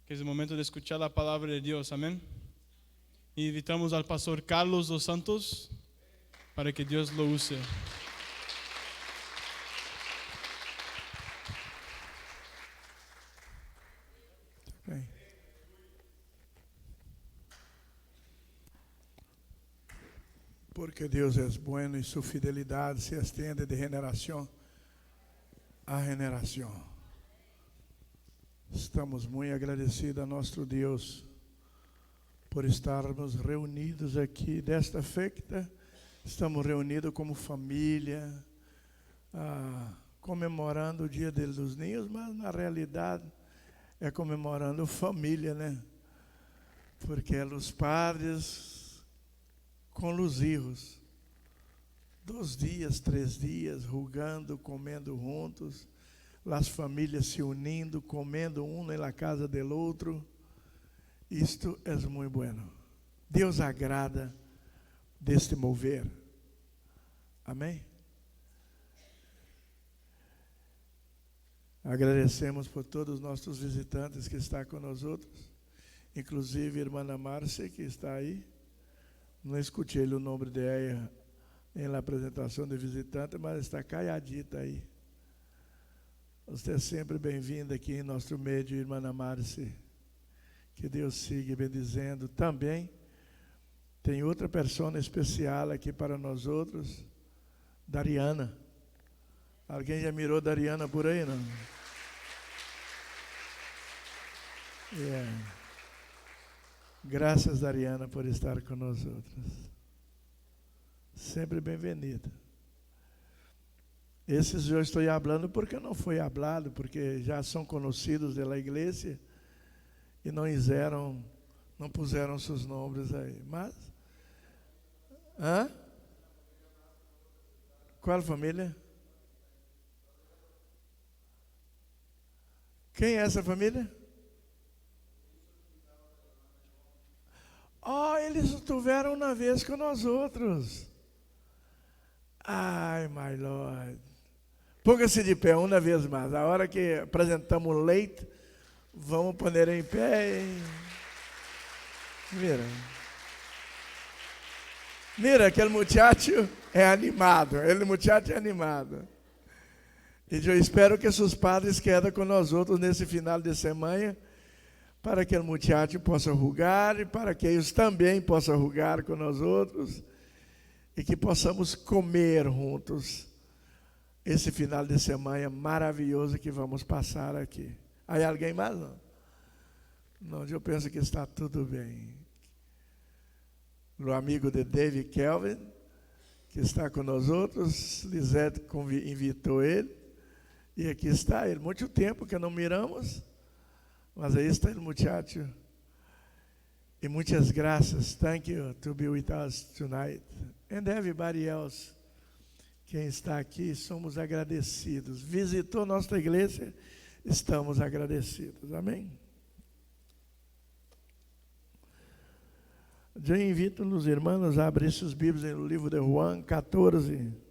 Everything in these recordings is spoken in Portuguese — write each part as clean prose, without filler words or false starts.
que es el momento de escuchar la palabra de Dios, amén. Y invitamos al pastor Carlos dos Santos para que Dios lo use. Okay. Porque Deus é bueno e sua fidelidade se estende de generação a generação. Estamos muito agradecidos a nosso Deus por estarmos reunidos aqui desta feita. Estamos reunidos como família, comemorando o Dia dos Ninhos, mas na realidade é comemorando família, né? Porque os padres com os filhos, 2 dias, 3 dias, rugando, comendo juntos, as famílias se unindo, comendo um na casa do outro. Isto é muito bueno. Deus agrada deste mover. Amém? Agradecemos por todos os nossos visitantes que estão conosco, inclusive a irmã Márcia, que está aí. Não escutei o nome dela na apresentação de visitante, mas está calhadita aí. Você é sempre bem-vinda aqui em nosso meio, irmã Márcia. Que Deus siga bendizendo. Também tem outra pessoa especial aqui para nós outros, Dariana. Alguém já mirou Dariana por aí, não? Graças, Dariana, por estar conosco. Sempre bem-vinda. Esses eu estou falando porque não foi falado, porque já são conhecidos da igreja e não puseram seus nomes aí. Mas, qual família? Quem é essa família? Eles estiveram uma vez com nós outros. Ai, my Lord. Ponga-se de pé uma vez mais. A hora que apresentamos o leite, vamos pôr em pé. Mira, aquele muchacho é animado. E eu espero que seus padres quedem com nós outros nesse final de semana, para que o muchacho possa rugar e para que eles também possam rugar com nós outros e que possamos comer juntos esse final de semana maravilhoso que vamos passar aqui. Aí alguém mais? Não, eu penso que está tudo bem. O amigo de David Kelvin, que está com nós outros, Lisete invitou ele, e aqui está ele. Muito tempo que não miramos, mas aí está o muchacho. E muitas graças. Thank you to be with us tonight. And everybody else. Quem está aqui, somos agradecidos. Visitou nossa igreja, estamos agradecidos. Amém? Eu invito os irmãos a abrir seus Bíblias no livro de João 14.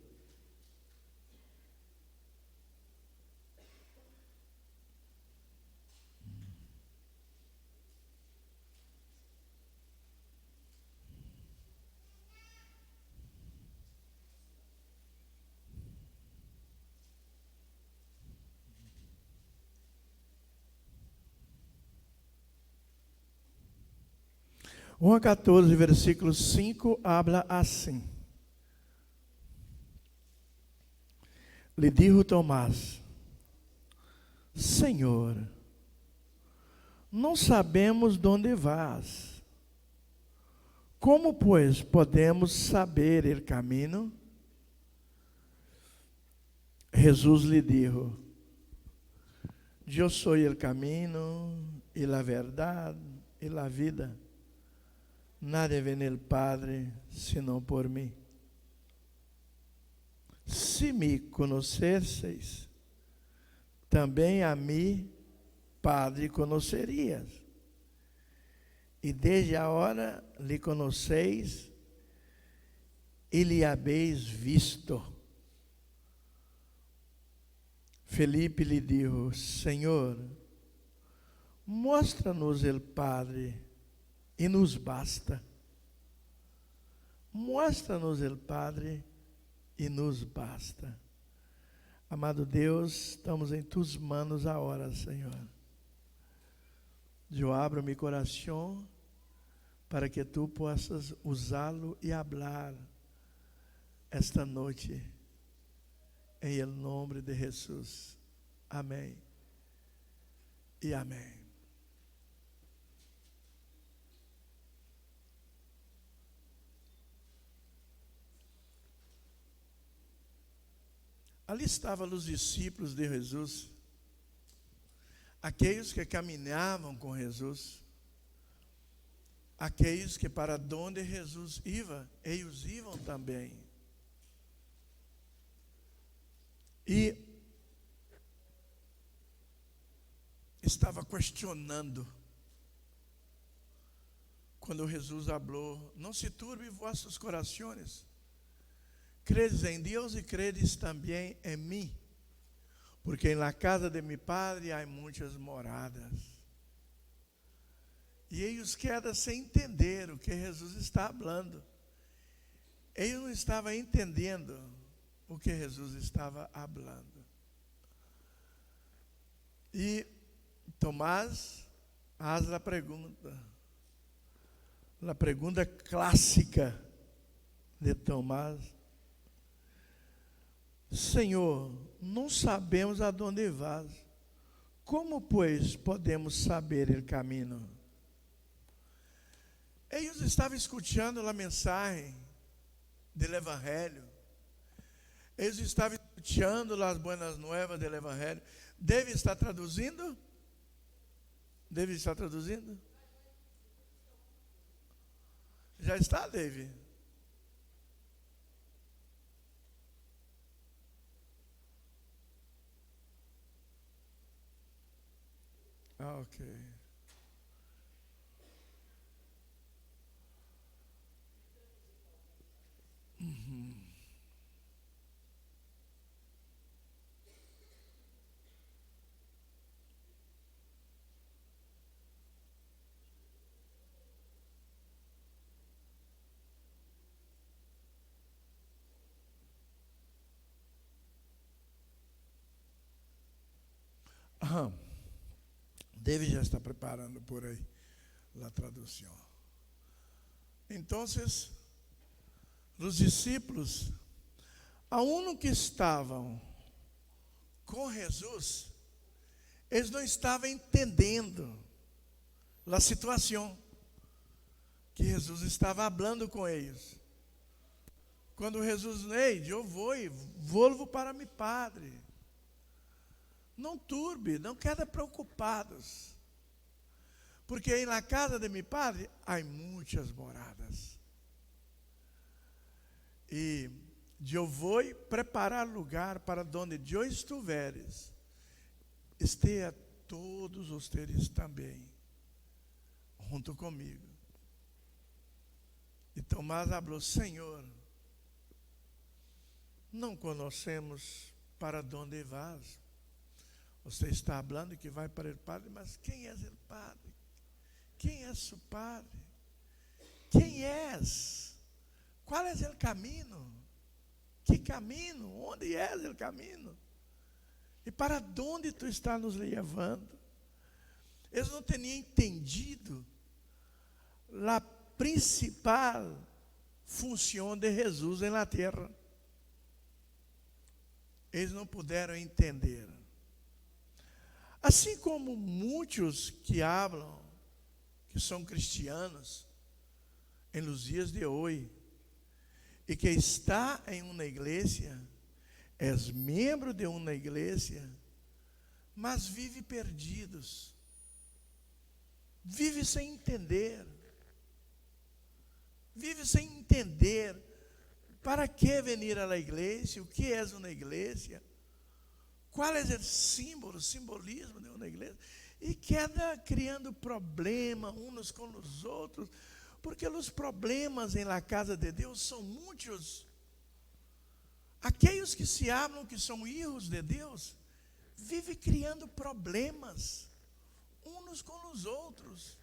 João 14, versículo 5, habla assim. Lhe dijo Tomás: Senhor, não sabemos de onde vas. Como, pois, podemos saber o caminho? Jesus lhe dijo: Eu sou o caminho, e a verdade, e a vida. Nadie vem al Padre, senão por mim. Se me conhecesseis, também a mim, Padre, conhecerias. E desde a hora lhe conheceis e lhe habeis visto. Felipe lhe disse: Senhor, Mostra-nos o Padre e nos basta. Mostra-nos o Padre e nos basta. Amado Deus, estamos em tuas manos agora, Senhor. Eu abro meu coração para que tu possas usá-lo e hablar esta noite, em nome de Jesus. Amém e amém. Ali estavam os discípulos de Jesus, aqueles que caminhavam com Jesus, aqueles que para onde Jesus ia, eles iam também. E estava questionando, quando Jesus falou: não se turbe vossos corações, credes em Deus e credes também em mim, porque na casa de meu Padre há muitas moradas. E eles quedam sem entender o que Jesus está falando. Eles não estavam entendendo o que Jesus estava falando. E Tomás faz a pergunta clássica de Tomás: Senhor, não sabemos aonde vas. Como, pois, podemos saber o caminho? Eles estavam escutando a mensagem do Evangelho. Eles estavam escutando as buenas novas do Evangelho. Deve estar traduzindo? Deve estar traduzindo? Já está, Dave? Ok. David já está preparando por aí a tradução. Então, os discípulos, aún que estavam com Jesus, eles não estavam entendendo a situação que Jesus estava falando com eles. Quando Jesus disse: eu volvo para meu Padre. Não turbe, não quede preocupados, porque na casa de meu Padre há muitas moradas. E eu vou preparar lugar para onde eu estiveres, esteja todos vocês também, junto comigo. E Tomás falou: Senhor, não conhecemos para onde vas. Você está falando que vai para o Padre, mas quem é o Padre? Quem é o Padre? Quem és? Qual é o caminho? Que caminho? Onde é o caminho? E para onde tu está nos levando? Eles não tinham entendido a principal função de Jesus na terra. Eles não puderam entender. Assim como muitos que falam, que são cristianos, em los dias de hoje, e que está em uma igreja, é membro de uma igreja, mas vive perdidos, vive sem entender para que venir à igreja, o que é uma igreja, qual é o simbolismo de uma igreja, e queda criando problema uns com os outros, porque os problemas em la casa de Deus são muitos. Aqueles que se falam que são filhos de Deus, vivem criando problemas uns com os outros.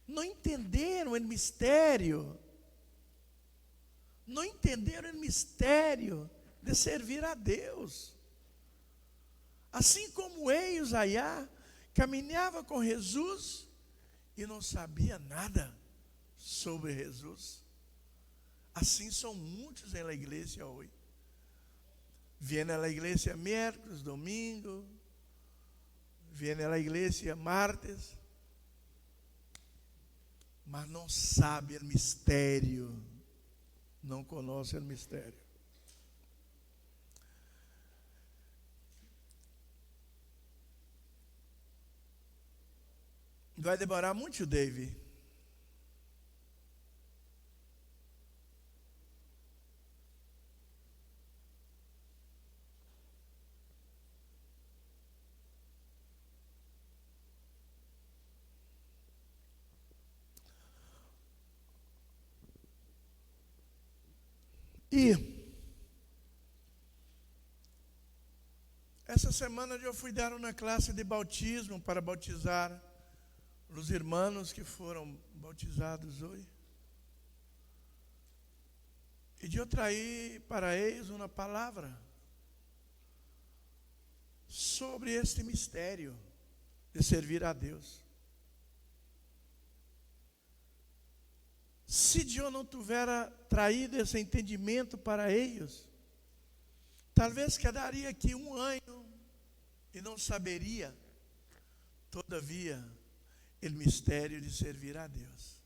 Não entenderam o mistério. Não entenderam o mistério de servir a Deus. Assim como eles allá caminhava com Jesus e não sabia nada sobre Jesus. Assim são muitos na igreja hoje. Vêm à igreja miércoles, domingo, vêm à igreja martes, mas não sabe o mistério, não conhece o mistério. Vai demorar muito, David. E essa semana eu fui dar uma classe de batismo para bautizar os irmãos que foram bautizados hoje. E eu traí para eles uma palavra sobre este mistério de servir a Deus. Se eu não tivera traído esse entendimento para eles, talvez quedaria aqui um ano e não saberia, todavia, o mistério de servir a Deus.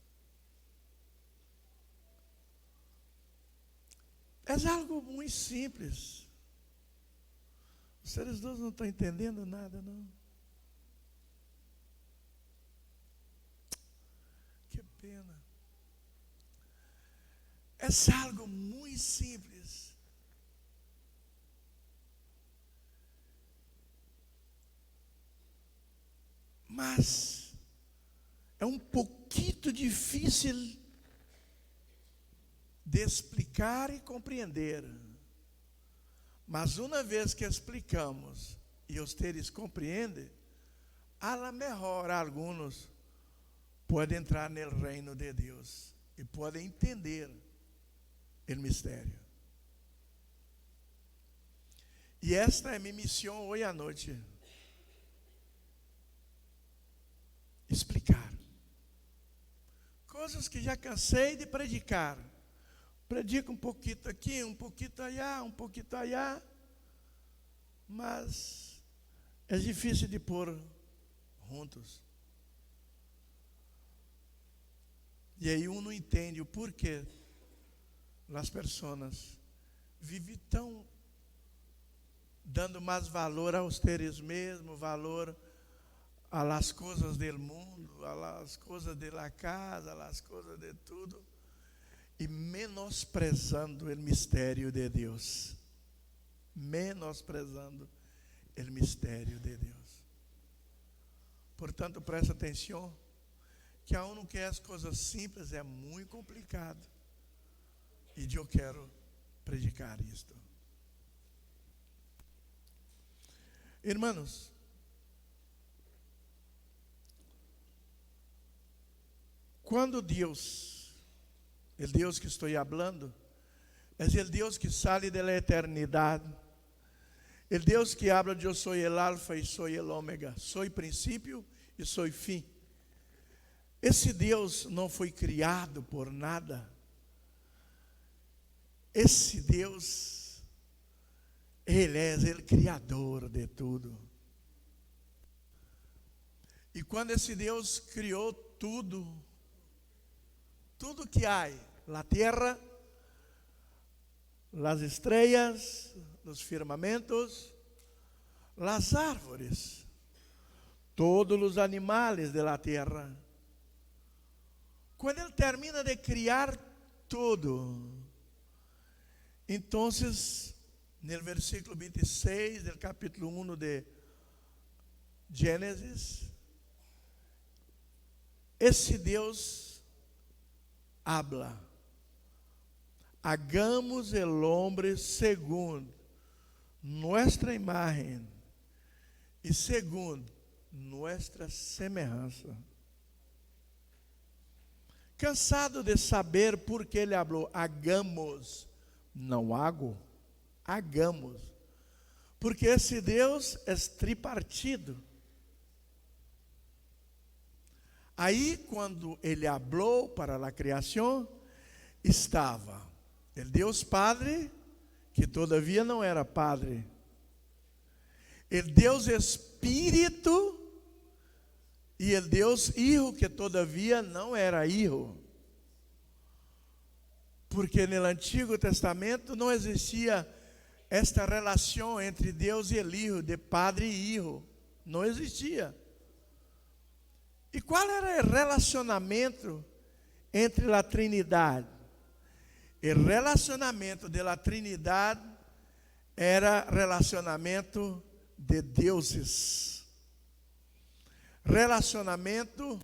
É algo muito simples. Os seres dois não estão entendendo nada, não. Que pena. É algo muito simples. Mas é um pouquinho difícil de explicar e compreender. Mas uma vez que explicamos e os teres compreendem, a la mejor alguns podem entrar no reino de Deus e podem entender o mistério. E esta é minha missão hoje à noite. Explicar coisas que já cansei de predicar. Predico um pouquinho aqui, um pouquinho allá, um pouquinho allá, mas é difícil de pôr juntos. E aí não entende o porquê as pessoas vivem tão dando mais valor aos teres mesmo, valor a las coisas do mundo, a las coisas de la casa, a las coisas de tudo, e menosprezando o mistério de Deus. Menosprezando o mistério de Deus. Portanto, presta atenção, que a não quer as coisas simples, é muito complicado. E eu quero predicar isto. Irmãos, quando Deus, o Deus que estou falando, é o Deus que sale da eternidade, o Deus que habla de eu sou o alfa e sou o ômega, sou princípio e sou fim. Esse Deus não foi criado por nada. Esse Deus, Ele é o Criador de tudo. E quando esse Deus criou tudo que há, a terra, as estrelas, os firmamentos, as árvores, todos os animais da terra. Quando Ele termina de criar tudo, então, no versículo 26 do capítulo 1 de Gênesis, esse Deus habla: hagamos el hombre segundo nuestra imagen e segundo nuestra semejanza. Cansado de saber por que ele falou, hagamos, não hago, hagamos. Porque esse Deus é tripartido. Aí, quando ele falou para a criação, estava o Deus Padre, que todavia não era Padre, o Deus Espírito, e o Deus Hijo, que todavia não era Hijo. Porque no Antigo Testamento não existia esta relação entre Deus e o Hijo, de Padre e Hijo. Não existia. E qual era o relacionamento entre a Trindade? O relacionamento da Trindade era relacionamento de deuses. Relacionamento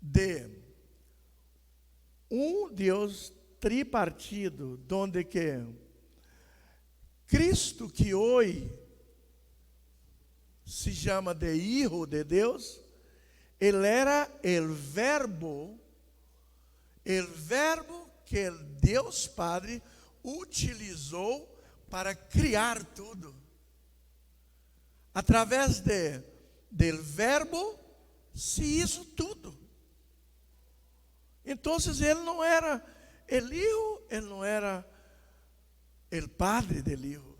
de Deus tripartido, donde que Cristo, que hoje se chama de Hijo de Deus, ele era o verbo que Deus Padre utilizou para criar tudo. Através do verbo se hizo tudo. Então ele não era el Hijo, ele não era o Padre del Hijo.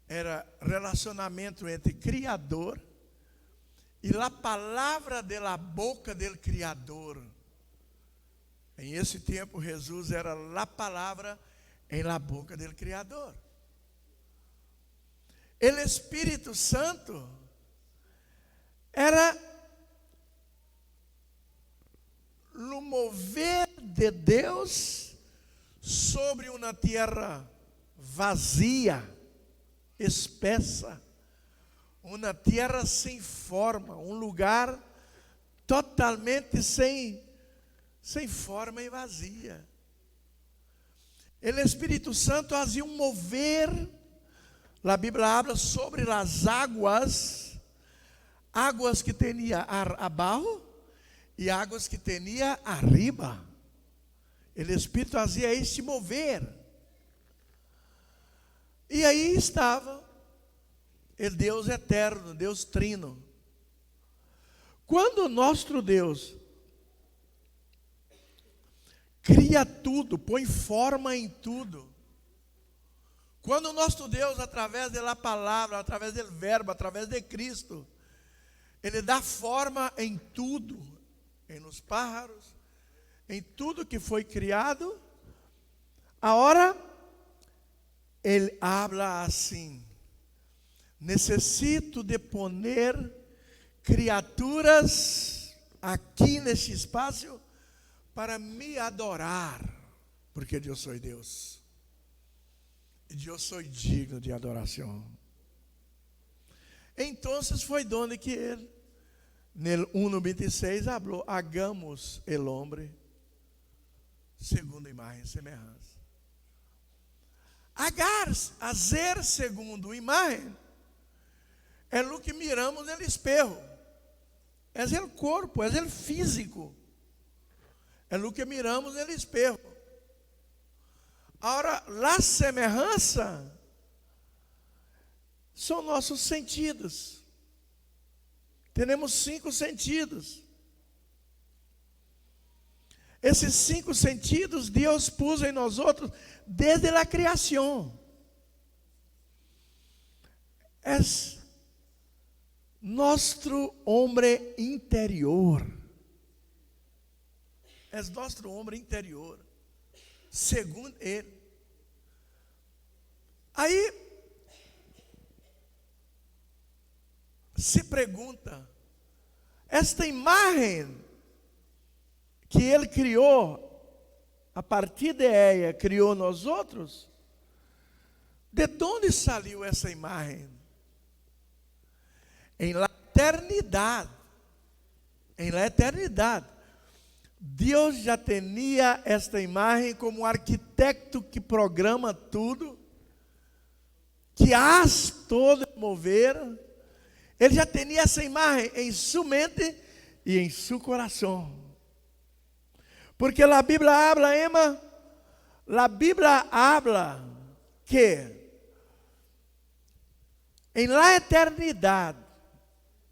Era relacionamento entre Criador e a palavra de la boca del Criador. Em esse tempo, Jesus era a palavra em la boca del Criador. O Espírito Santo era o mover de Deus sobre uma terra vazia, espessa, uma terra sem forma, um lugar totalmente sem forma e vazia. O Espírito Santo fazia um mover, a Bíblia habla sobre as águas que tinha abaixo e águas que tinha arriba. O Espírito fazia este mover. E aí estava o Deus eterno, Deus trino. Quando nosso Deus cria tudo, põe forma em tudo. Quando o nosso Deus, através da palavra, através do verbo, através de Cristo, Ele dá forma em tudo, nos pájaros, em tudo que foi criado. Agora, Ele habla assim: necessito de poner criaturas aqui neste espaço para me adorar, porque eu sou Deus. E eu sou digno de adoração. Então foi donde que ele, no 1:26, falou: hagamos el hombre segundo a imagem e semelhança. Fazer segundo a imagem é o que miramos no espejo. É o corpo, é o físico. É o que miramos no espejo. Agora, a semelhança são nossos sentidos. Temos 5 sentidos. Esses 5 sentidos Deus pôs em nós outros desde a criação. É nosso homem interior. É nosso homem interior, segundo Ele. Aí se pergunta: esta imagem que Ele criou, a partir de ela, criou nós outros, de onde saiu essa imagem? Em la eternidade. Em la eternidade. Deus já tinha esta imagem como um arquiteto que programa tudo, que faz todo mover, Ele já tinha essa imagem em sua mente e em seu coração. Porque a Bíblia habla, Emma, a Bíblia habla que em la eternidade,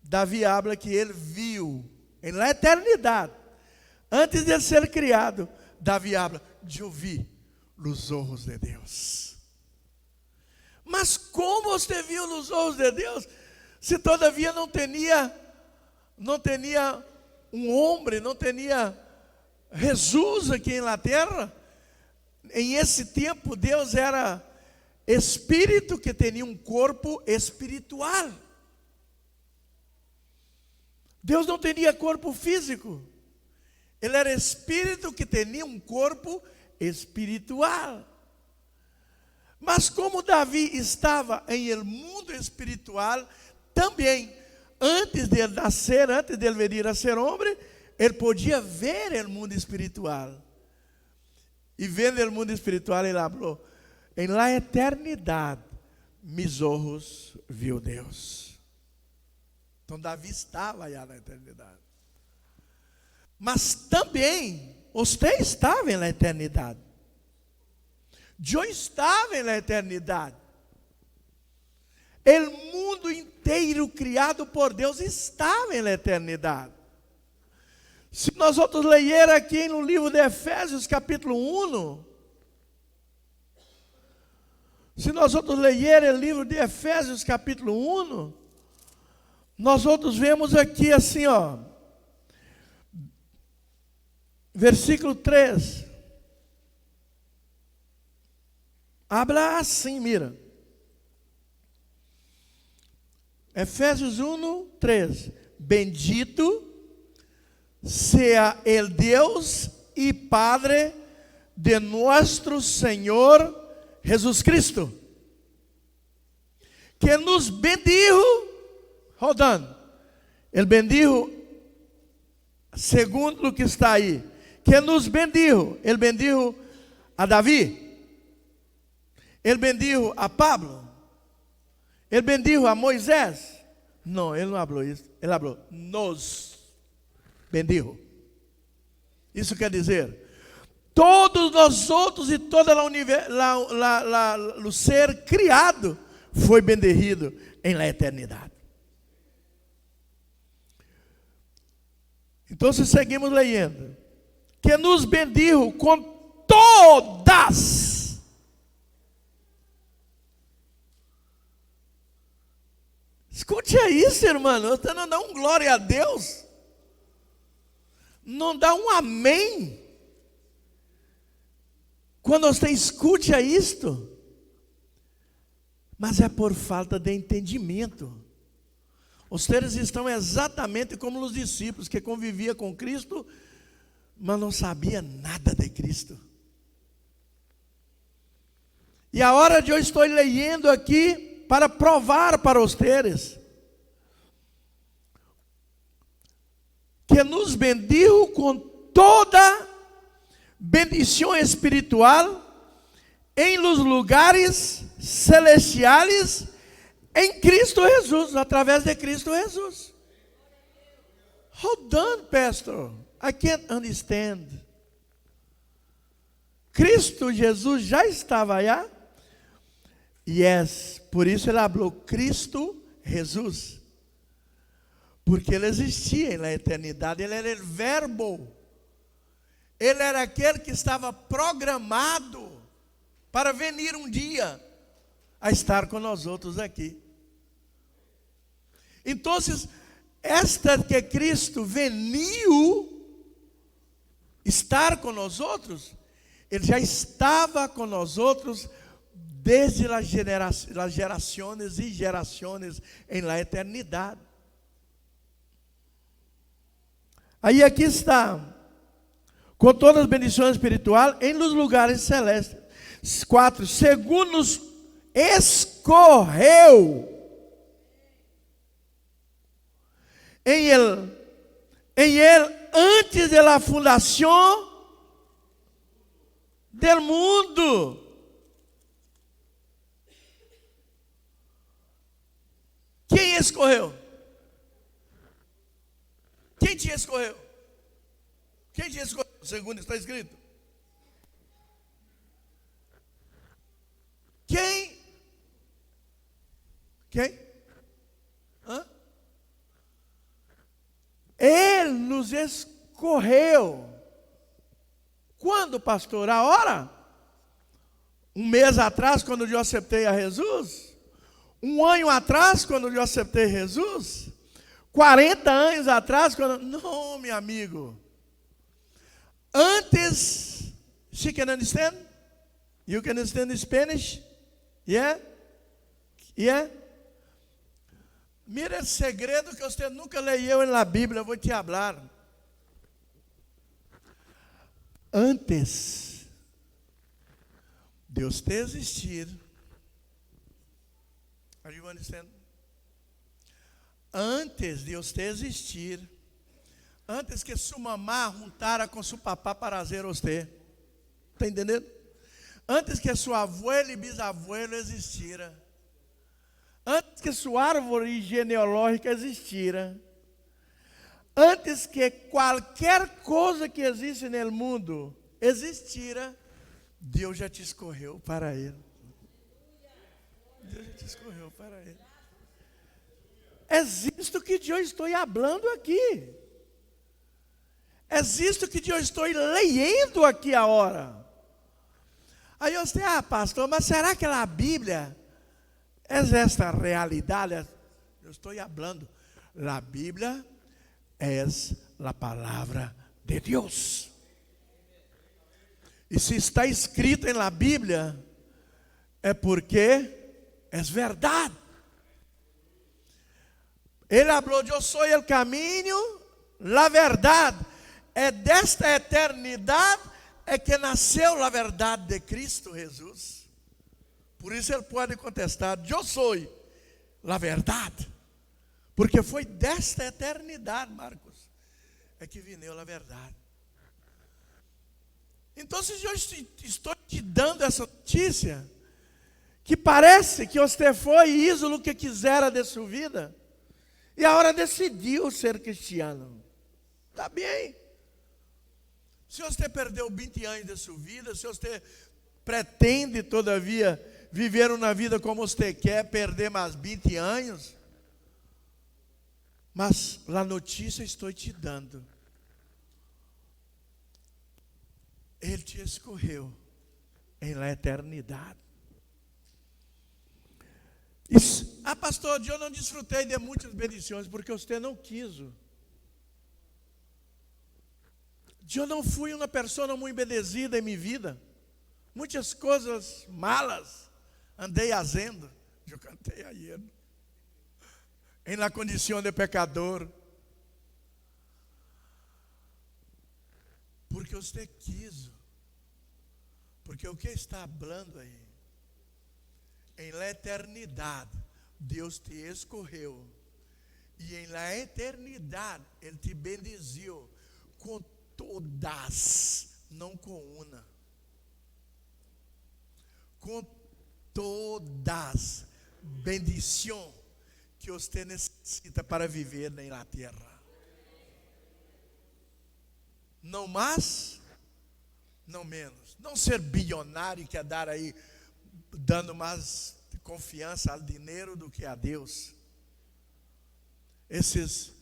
Davi habla que ele viu, em la eternidade, antes de ele ser criado, Davi habla, eu vi nos olhos de Deus. Mas como você viu nos olhos de Deus, se todavia não tinha um homem, não tinha Jesus aqui na terra? Em esse tempo, Deus era espírito que tinha um corpo espiritual. Deus não tinha corpo físico. Ele era espírito que tinha um corpo espiritual. Mas como Davi estava em el mundo espiritual, também, antes de ele nascer, antes de ele vir a ser homem, ele podia ver o mundo espiritual. E vendo o mundo espiritual, ele falou, em la eternidade, mis ojos viu Deus. Então Davi estava já na eternidade. Mas também, você estava na eternidade. Eu estava na eternidade. O mundo inteiro criado por Deus estava na eternidade. Se nós outros ler aqui no livro de Efésios, capítulo 1, se nós outros ler o livro de Efésios, capítulo 1, nós outros vemos aqui assim, ó, versículo 3. Habla assim, mira. Efésios 1, 3. Bendito sea el Deus e Padre de nuestro Senhor Jesus Cristo, que nos bendijo, rodando, ele bendijo, segundo o que está aí, que nos bendijo, ele bendijo a Davi, ele bendijo a Pablo, ele bendijo a Moisés. Não, ele não falou isso, ele falou, nos bendijo. Isso quer dizer, todos nós outros e todo o ser criado foi bendecido em la eternidade. Então, se seguimos lendo, que nos bendijo com todas. Escute isso, irmão. Você não dá um glória a Deus? Não dá um amém? Quando você escute isto? Mas é por falta de entendimento. Os seres estão exatamente como os discípulos que conviviam com Cristo, mas não sabia nada de Cristo. E a hora de eu estou lendo aqui para provar para os seres que nos bendijo com toda bendição espiritual em los lugares celestiais em Cristo Jesus, através de Cristo Jesus. Hold on, pastor. I can't understand. Cristo Jesus já estava aí? Yes, por isso ele falou Cristo Jesus. Porque ele existia na eternidade, ele era o verbo. Ele era aquele que estava programado para vir um dia a estar com nós outros aqui. Então, esta que Cristo veio estar com nós outros, ele já estava com nós outros desde as gerações e gerações em la eternidade. Aí aqui está, com todas as bendições espirituais em los lugares celestes. 4, segundo nos escorreu em ele antes de la fundação del mundo. Quem escorreu? Quem te escolheu? Quem te escolheu? Segundo está escrito. Quem? Hã? Ele nos escolheu. Quando, pastor? A hora? Um mês atrás, quando eu aceitei a Jesus? Um ano atrás, quando eu aceitei Jesus? 40 anos atrás, quando... Não, meu amigo. Antes, she can understand? You can understand Spanish? Yeah? Yeah? Mira esse segredo que você nunca leu na Bíblia, eu vou te falar. Antes Deus te existir, are you understand? Antes de Deus te existir, antes que sua mamá juntara com seu papá para fazer você, está entendendo? Antes que sua abuela e bisabuelo existira, antes que sua árvore genealógica existira, antes que qualquer coisa que existe no mundo existira, Deus já te escolheu para Ele. Deus já te escolheu para Ele. É isto que eu estou falando aqui. É isto que eu estou lendo aqui agora. Aí você, pastor, mas será que na Bíblia é esta realidade? Eu estou falando. A Bíblia é a palavra de Deus. E se está escrito na Bíblia, é porque é verdade. Ele falou, eu sou o caminho, a verdade. É desta eternidade é que nasceu a verdade de Cristo Jesus. Por isso ele pode contestar, eu sou a verdade. Porque foi desta eternidade, Marcos, é que vineu a verdade. Então, eu estou te dando essa notícia, que parece que você foi isso o que quisera de sua vida, e agora decidiu ser cristiano. Está bem. Se você perdeu 20 anos de sua vida, se você pretende, todavia, viver uma vida como você quer, perder mais 20 anos, mas a notícia estou te dando. Ele te escolheu em la eternidade. Pastor, eu não desfrutei de muitas bendições porque você não quis. Eu não fui uma pessoa muito bendecida em minha vida. Muitas coisas malas andei fazendo. Eu cantei ayer. Em la condição de pecador. Porque você quis. Porque o que está falando aí? Em la eternidade, Deus te escolheu. E em la eternidade, Ele te bendiziu com todas, não com uma. Com todas bendição que você necessita para viver na terra. Não mais, não menos. Não ser bilionário, que é dar aí, dando mais confiança ao dinheiro do que a Deus. Esses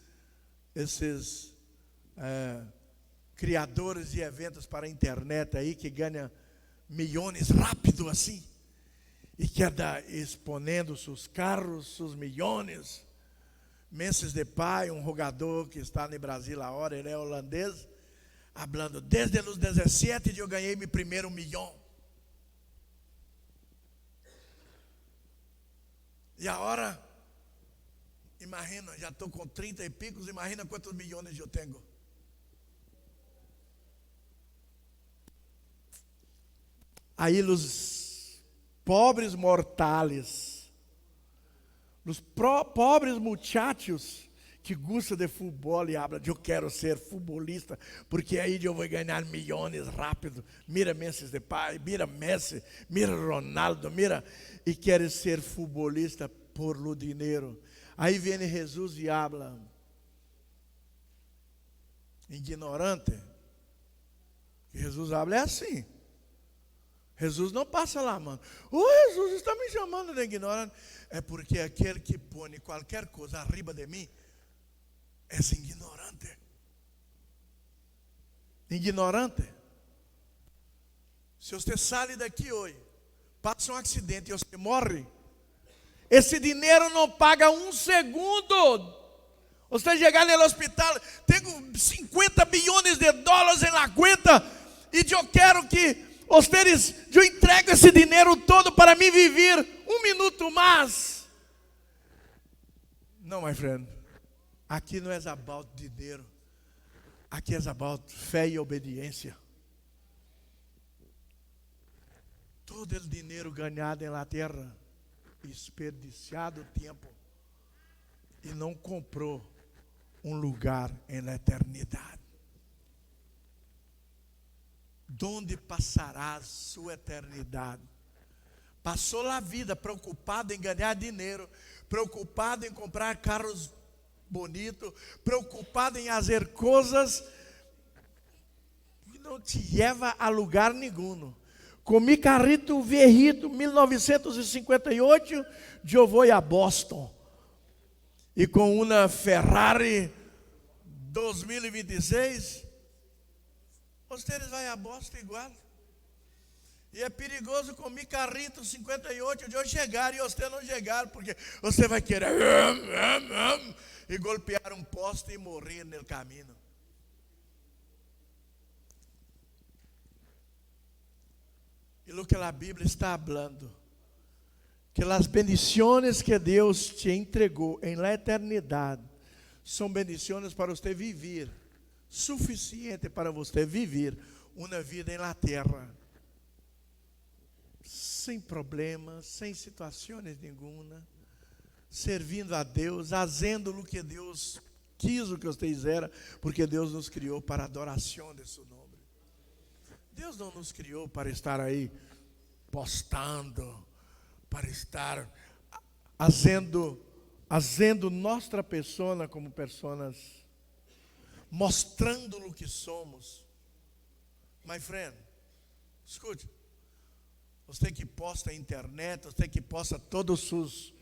criadores de eventos para a internet aí, que ganham milhões rápido assim, e que anda exponendo seus carros, seus milhões. Meses de pai, um jogador que está no Brasil agora, ele é holandês, falando, desde os 17 eu ganhei meu primeiro milhão. E agora, imagina, já estou com 30 e picos, imagina quantos milhões eu tenho. Aí os pobres mortais, os pobres muchachos que gostam de futebol e falam, eu quero ser futebolista, porque aí eu vou ganhar milhões rápido. Mira Messi de pai, mira Messi, mira Ronaldo, mira, e quer ser futebolista por lo dinheiro. Aí vem Jesus e habla, ignorante, que Jesus habla é assim. Jesus não passa lá, mano. Jesus está me chamando de ignorante. É porque aquele que põe qualquer coisa arriba de mim é ignorante. Ignorante. Se você sai daqui hoje, passa um acidente e você morre, esse dinheiro não paga um segundo. Você chegar no hospital, tenho 50 bilhões de dólares em la cuenta e eu quero que eu entrego esse dinheiro todo para me viver um minuto mais. Não, my friend. Aqui não é about dinheiro. Aqui é about fé e obediência. Todo o dinheiro ganhado na terra, desperdiciado tempo, e não comprou um lugar na eternidade. Donde passará sua eternidade? Passou a vida preocupado em ganhar dinheiro, preocupado em comprar carros bonitos, preocupado em fazer coisas que não te leva a lugar nenhum. Com meu carrito viejito, 1958, eu vou a Boston. E com uma Ferrari 2026, vocês vão a Boston igual. E é perigoso com meu carrito 58 de eu chegar e você não chegar, porque você vai querer e golpear um poste e morrer no caminho. E o que a Bíblia está falando, que as bendições que Deus te entregou em la eternidade são bendições para você viver, suficiente para você viver uma vida em la terra, sem problemas, sem situações nenhuma, servindo a Deus, fazendo o que Deus quis, o que você fizer, porque Deus nos criou para a adoração de seu nome. Deus não nos criou para estar aí postando, para estar fazendo nossa persona como pessoas, mostrando o que somos. My friend, escute, você que posta na internet, você que posta todos os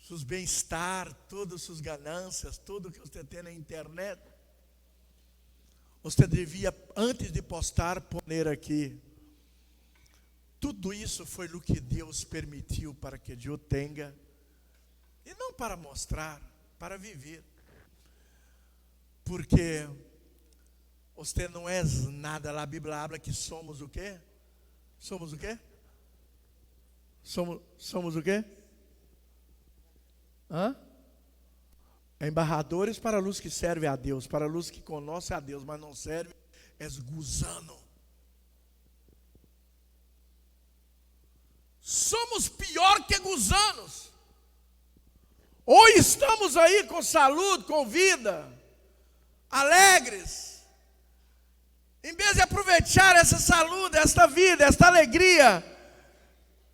seus bem-estar, todas as suas ganâncias, tudo que você tem na internet, você devia, antes de postar, pôr aqui: tudo isso foi o que Deus permitiu para que eu tenha, e não para mostrar, para viver. Porque você não é nada. A Bíblia habla que somos o quê? Somos o quê? Somos o quê? Embaixadores para a luz que serve a Deus, para a luz que conhece a Deus, mas não serve, é gusano. Somos pior que gusanos. Ou estamos aí com saúde, com vida, alegres, em vez de aproveitar essa saúde, esta vida, esta alegria,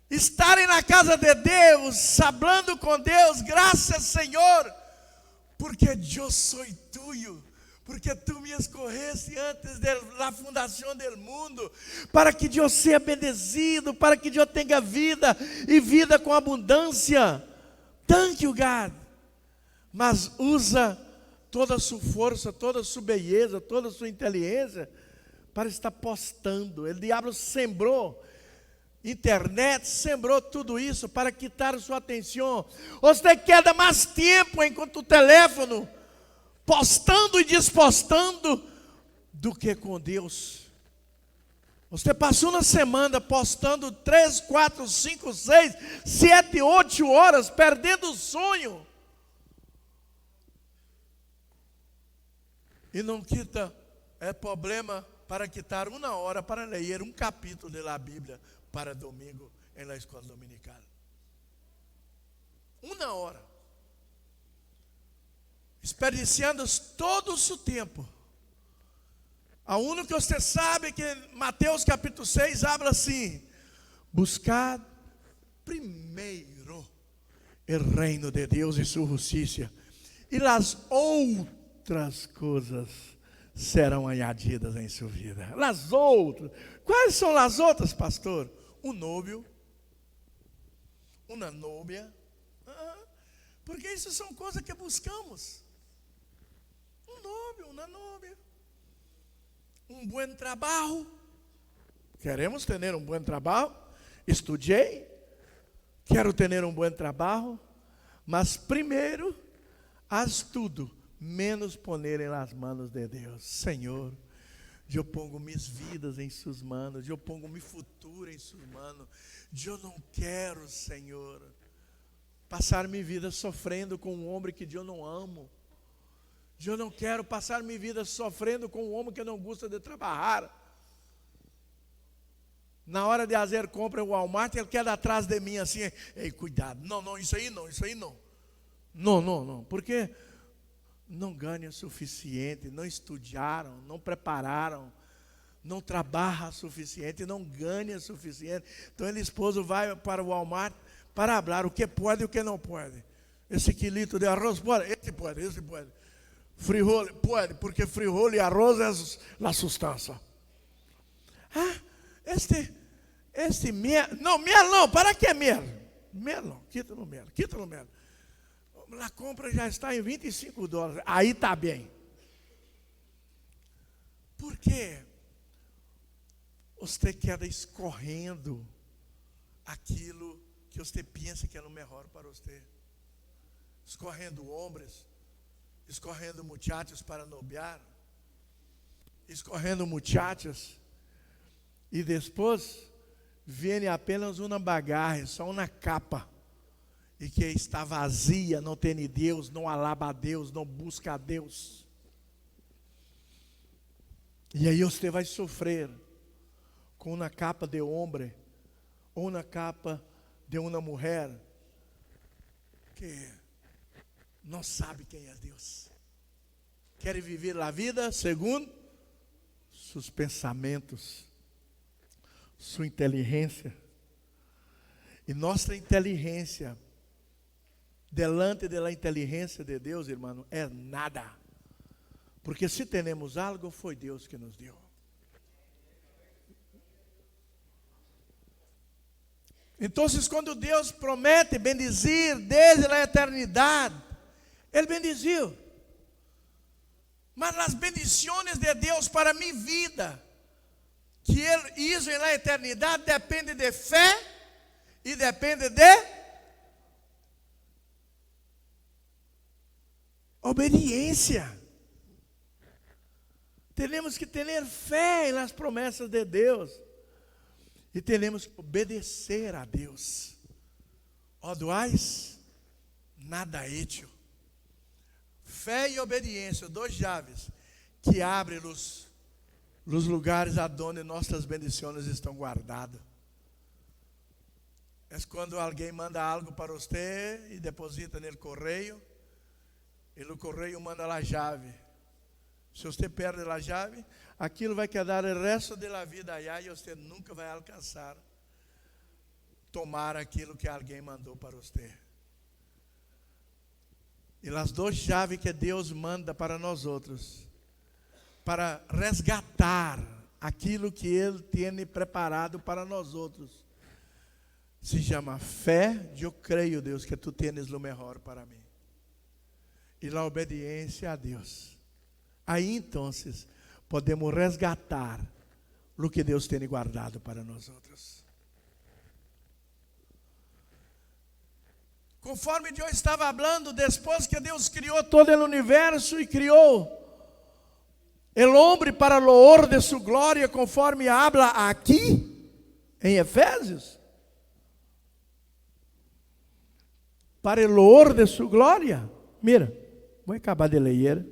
estarem na casa de Deus, falando com Deus: graças, Senhor, porque eu sou tuyo, porque tu me escolheste antes da fundação do mundo, para que eu seja bendecido, para que eu tenha vida, e vida com abundância. Thank you, God. Mas usa toda a sua força, toda a sua beleza, toda a sua inteligência para estar postando. O diabo sembrou internet, sembrou tudo isso para quitar sua atenção. Você quer dar mais tempo enquanto o telefone, postando e despostando, do que com Deus. Você passou na semana postando 3, 4, 5, 6, 7, 8 horas, perdendo o sonho. E não quita, é problema para quitar uma hora para ler um capítulo da Bíblia para domingo na escola dominical. Uma hora. Desperdiciando todo o seu tempo. A única que você sabe que Mateus capítulo 6 habla assim: buscar primeiro o reino de Deus e sua justiça, e as outras outras coisas serão añadidas em sua vida. As outras. Quais são as outras, pastor? Um nóvio, uma nóbia. Porque isso são coisas que buscamos. Um nóvio, uma nóbia. Um bom trabalho. Queremos ter um bom trabalho. Estudei. Quero ter um bom trabalho. Mas primeiro, haz tudo, menos ponerem nas mãos de Deus. Senhor, eu pongo minhas vidas em suas mãos. Eu pongo meu futuro em suas mãos. Eu não quero, Senhor, passar minha vida sofrendo com um homem que eu não amo. Eu não quero passar minha vida sofrendo com um homem que não gosta de trabalhar. Na hora de fazer compra no Walmart, ele quer atrás de mim assim, ei, cuidado, não, isso aí não. Não, porque não ganham o suficiente, não estudaram, não prepararam, não trabalham o suficiente, não ganham o suficiente. Então ele, esposo, vai para o Walmart para falar o que pode e o que não pode. Esse quilito de arroz pode, esse pode. Frijol pode, porque frijol e arroz é a substância. Este miel, não, para que miel? Miel não, quita no miel. A compra já está em $25, aí está bem. Por quê? Você quer escorrendo aquilo que você pensa que é o melhor para você. Escorrendo homens, escorrendo muchachos para nobiar, escorrendo muchachos. E depois, vem apenas uma bagagem, só uma capa. E que está vazia, não tem Deus, não alaba a Deus, não busca a Deus. E aí você vai sofrer com uma capa de homem, ou uma capa de uma mulher, que não sabe quem é Deus. Quer viver a vida segundo seus pensamentos, sua inteligência. E nossa inteligência, delante da inteligência de Deus, irmão, é nada. Porque se temos algo, foi Deus que nos deu. Então, quando Deus promete bendizir desde a eternidade, Ele bendiziu. Mas as bendições de Deus para a minha vida, que Ele hizo na eternidade, depende de fé e depende de obediência. Temos que ter fé nas promessas de Deus. E temos que obedecer a Deus. Otherwise, nada hecho. Fé e obediência, duas chaves que abrem os lugares aonde nossas bendições estão guardadas. É quando alguém manda algo para você e deposita no correio, e no correio manda a chave. Se você perde a chave, aquilo vai quedar o resto da vida allá e você nunca vai alcançar tomar aquilo que alguém mandou para você. E as duas chaves que Deus manda para nós outros, para resgatar aquilo que Ele tem preparado para nós outros, se chama fé. Eu creio, Deus, que Tu tens o melhor para mim. E a obediência a Deus. Aí, então, podemos resgatar o que Deus tem guardado para nós outros. Conforme eu estava falando, depois que Deus criou todo o universo e criou o homem para o loor de sua glória, conforme habla aqui em Efésios, para o loor de sua glória. Mira, vou acabar de ler.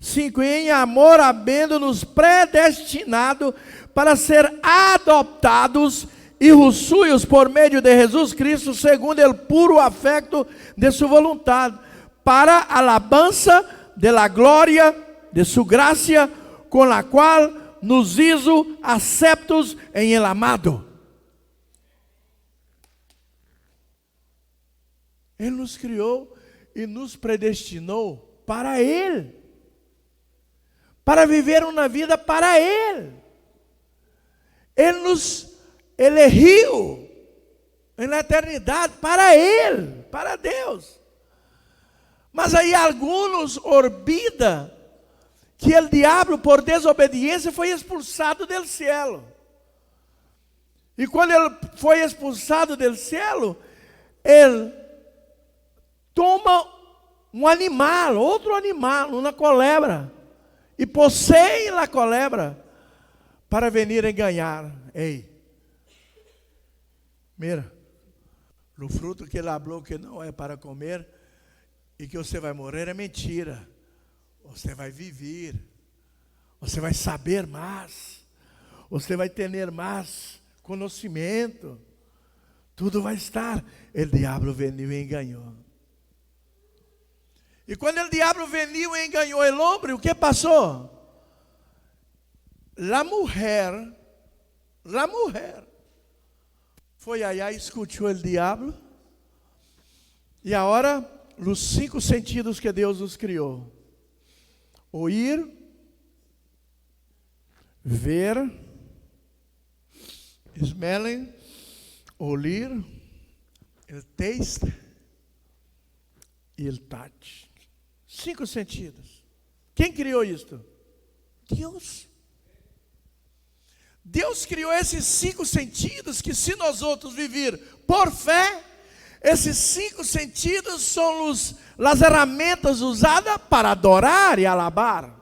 5. Em amor, havendo-nos predestinado para ser adoptados hijos suyos por meio de Jesus Cristo, segundo o puro afecto de sua vontade, para a alabança de la glória de sua graça, com a qual nos hizo aceptos em el amado. Ele nos criou e nos predestinou para Ele. para viver uma vida para Ele. Ele nos elegeu na eternidade para Ele, para Deus. Mas aí alguns olvidam que o diabo, por desobediência, foi expulsado do céu. E quando ele foi expulsado do céu, ele toma um animal, outro animal, uma culebra, e possui a culebra para venir enganar. Ei, mira, o fruto que ele falou que não é para comer e que você vai morrer é mentira. Você vai viver, você vai saber mais, você vai ter mais conhecimento, tudo vai estar. O diabo veio e enganou. E quando o diabo veio e enganou o homem, o que passou? A mulher foi allá e escutou o diabo. E agora, os 5 sentidos que Deus nos criou: ouvir, ver, smelling, oler, o taste e o touch. 5 sentidos. Quem criou isto? Deus. Deus criou esses 5 sentidos que, se nós outros viver por fé, esses 5 sentidos são as ferramentas usadas para adorar e alabar.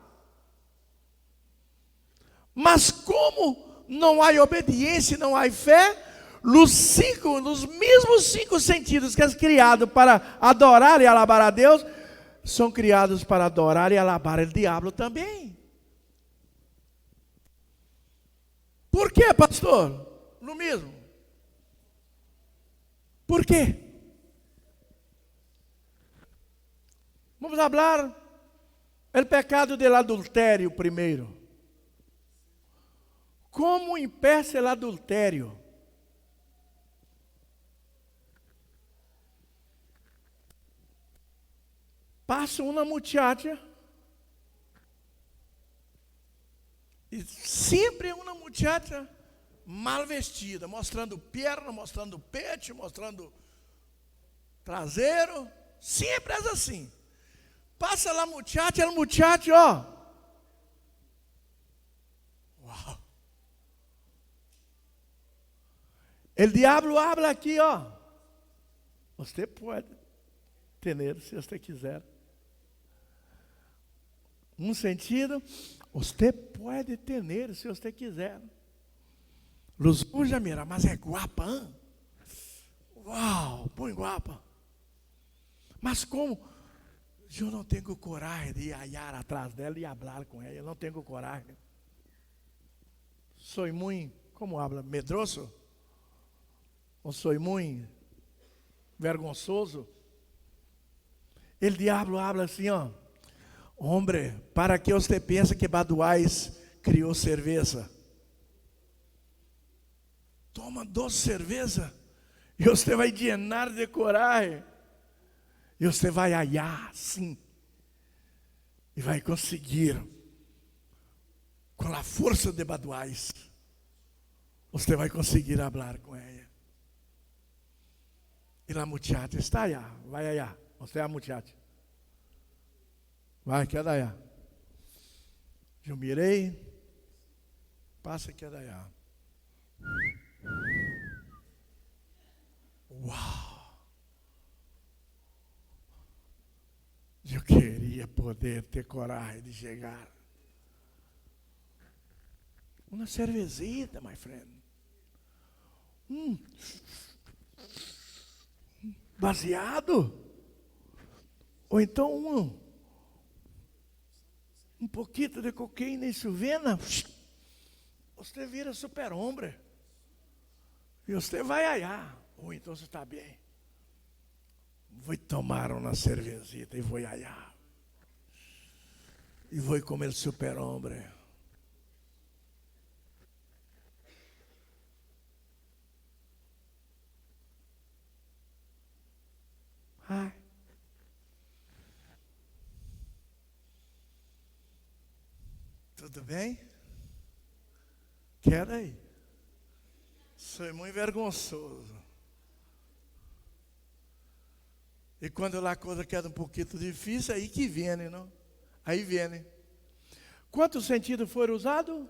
Mas como não há obediência, não há fé, os mesmos 5 sentidos que é criado para adorar e alabar a Deus, são criados para adorar e alabar o diabo também. Por quê, pastor? No mesmo. Por quê? Vamos falar o pecado do adultério primeiro. Como impede o adultério? Passa uma muchacha, e sempre uma muchacha mal vestida, mostrando perna, mostrando peito, mostrando traseiro, sempre é assim. Passa lá muchacha, o muchacho, ó. Uau. O diabo habla aqui, ó. Você pode ter, se você quiser. Um sentido, você pode ter, se você quiser. Luz já mira, mas é guapa, hein? Uau, põe guapa. Mas como? Eu não tenho coragem de ir atrás dela e falar com ela. Eu não tenho coragem. Sou muito, como habla, medroso? Ou sou muito vergonzoso? O diabo habla assim, ó. Hombre, para que você pensa que Baduais criou cerveja? Toma 2 cervejas e você vai llenar de coragem. E você vai hallar, sim. E vai conseguir, com a força de Baduais, você vai conseguir falar com ela. E a muchacha está allá, vai allá. Você é a muchacha. Vai, queda allá. Eu mirei, passa, queda allá. Uau! Eu queria poder ter coragem de chegar. Uma cervejita, my friend. Baseado. Ou então um pouquinho de cocaína e suvena. Você vira super-homem. E você vai allá. Ou então você está bem. Vou tomar uma cervejita e vou allá. E vou comer super-homem. Ai. Tudo bem? Queda aí. Sou muito vergonhoso. E quando a coisa queda um pouquinho difícil, aí que vem, não? Aí vem. Quantos sentidos foram usados?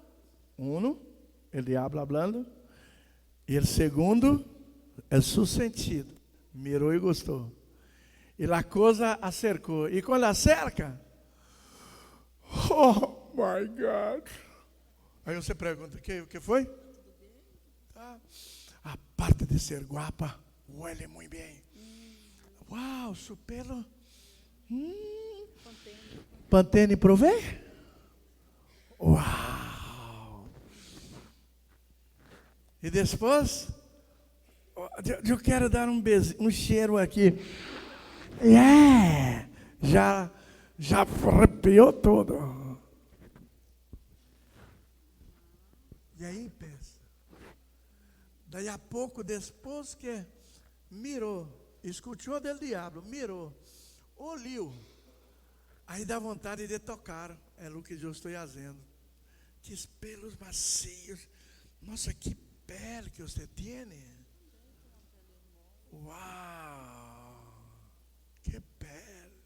Um, o diabo hablando. E o segundo, é seu sentido. Mirou e gostou. E a coisa acercou. E quando acerca, oh my God. Aí você pergunta, o que foi? Tá. A parte de ser guapa, huele muito bem. Uau, su pelo. Pantene provê? Uau. E depois, eu quero dar um cheiro aqui. Já arrepiou todo. E aí, pensa. Daí a pouco, depois que mirou, escutou do diabo, mirou, olhou, aí dá vontade de tocar. É o que eu estou fazendo. Que pelos macios. Nossa, que pele que você tem. Uau, que pele.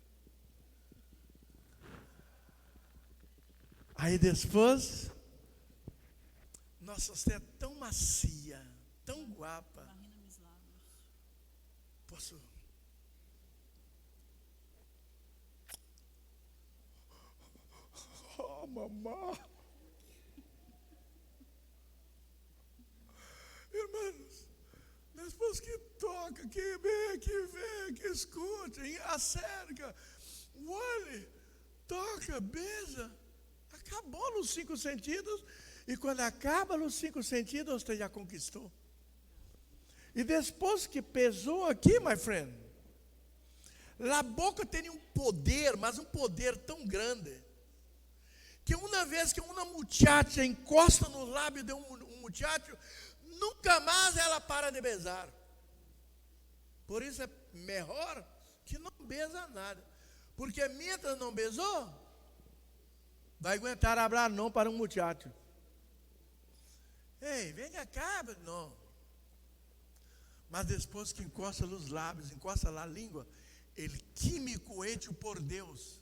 Aí depois, nossa, você é tão macia, tão guapa. Posso? Oh, mamãe. Irmãos, depois que toca, que vê, que escute, acerca, olhe, toca, beija, acabou nos 5 sentidos, e quando acaba nos 5 sentidos, você já conquistou. E depois que pesou aqui, my friend, a boca tem um poder, mas um poder tão grande, que uma vez que uma muchacha encosta no lábio de um muchacho, nunca mais ela para de beijar. Por isso é melhor que não beija nada. Porque mientras não beijou, vai aguentar falar não para um muchacho. Ei, vem cá, não. Mas depois que encosta nos lábios, encosta na língua, ele químico hecho por Deus,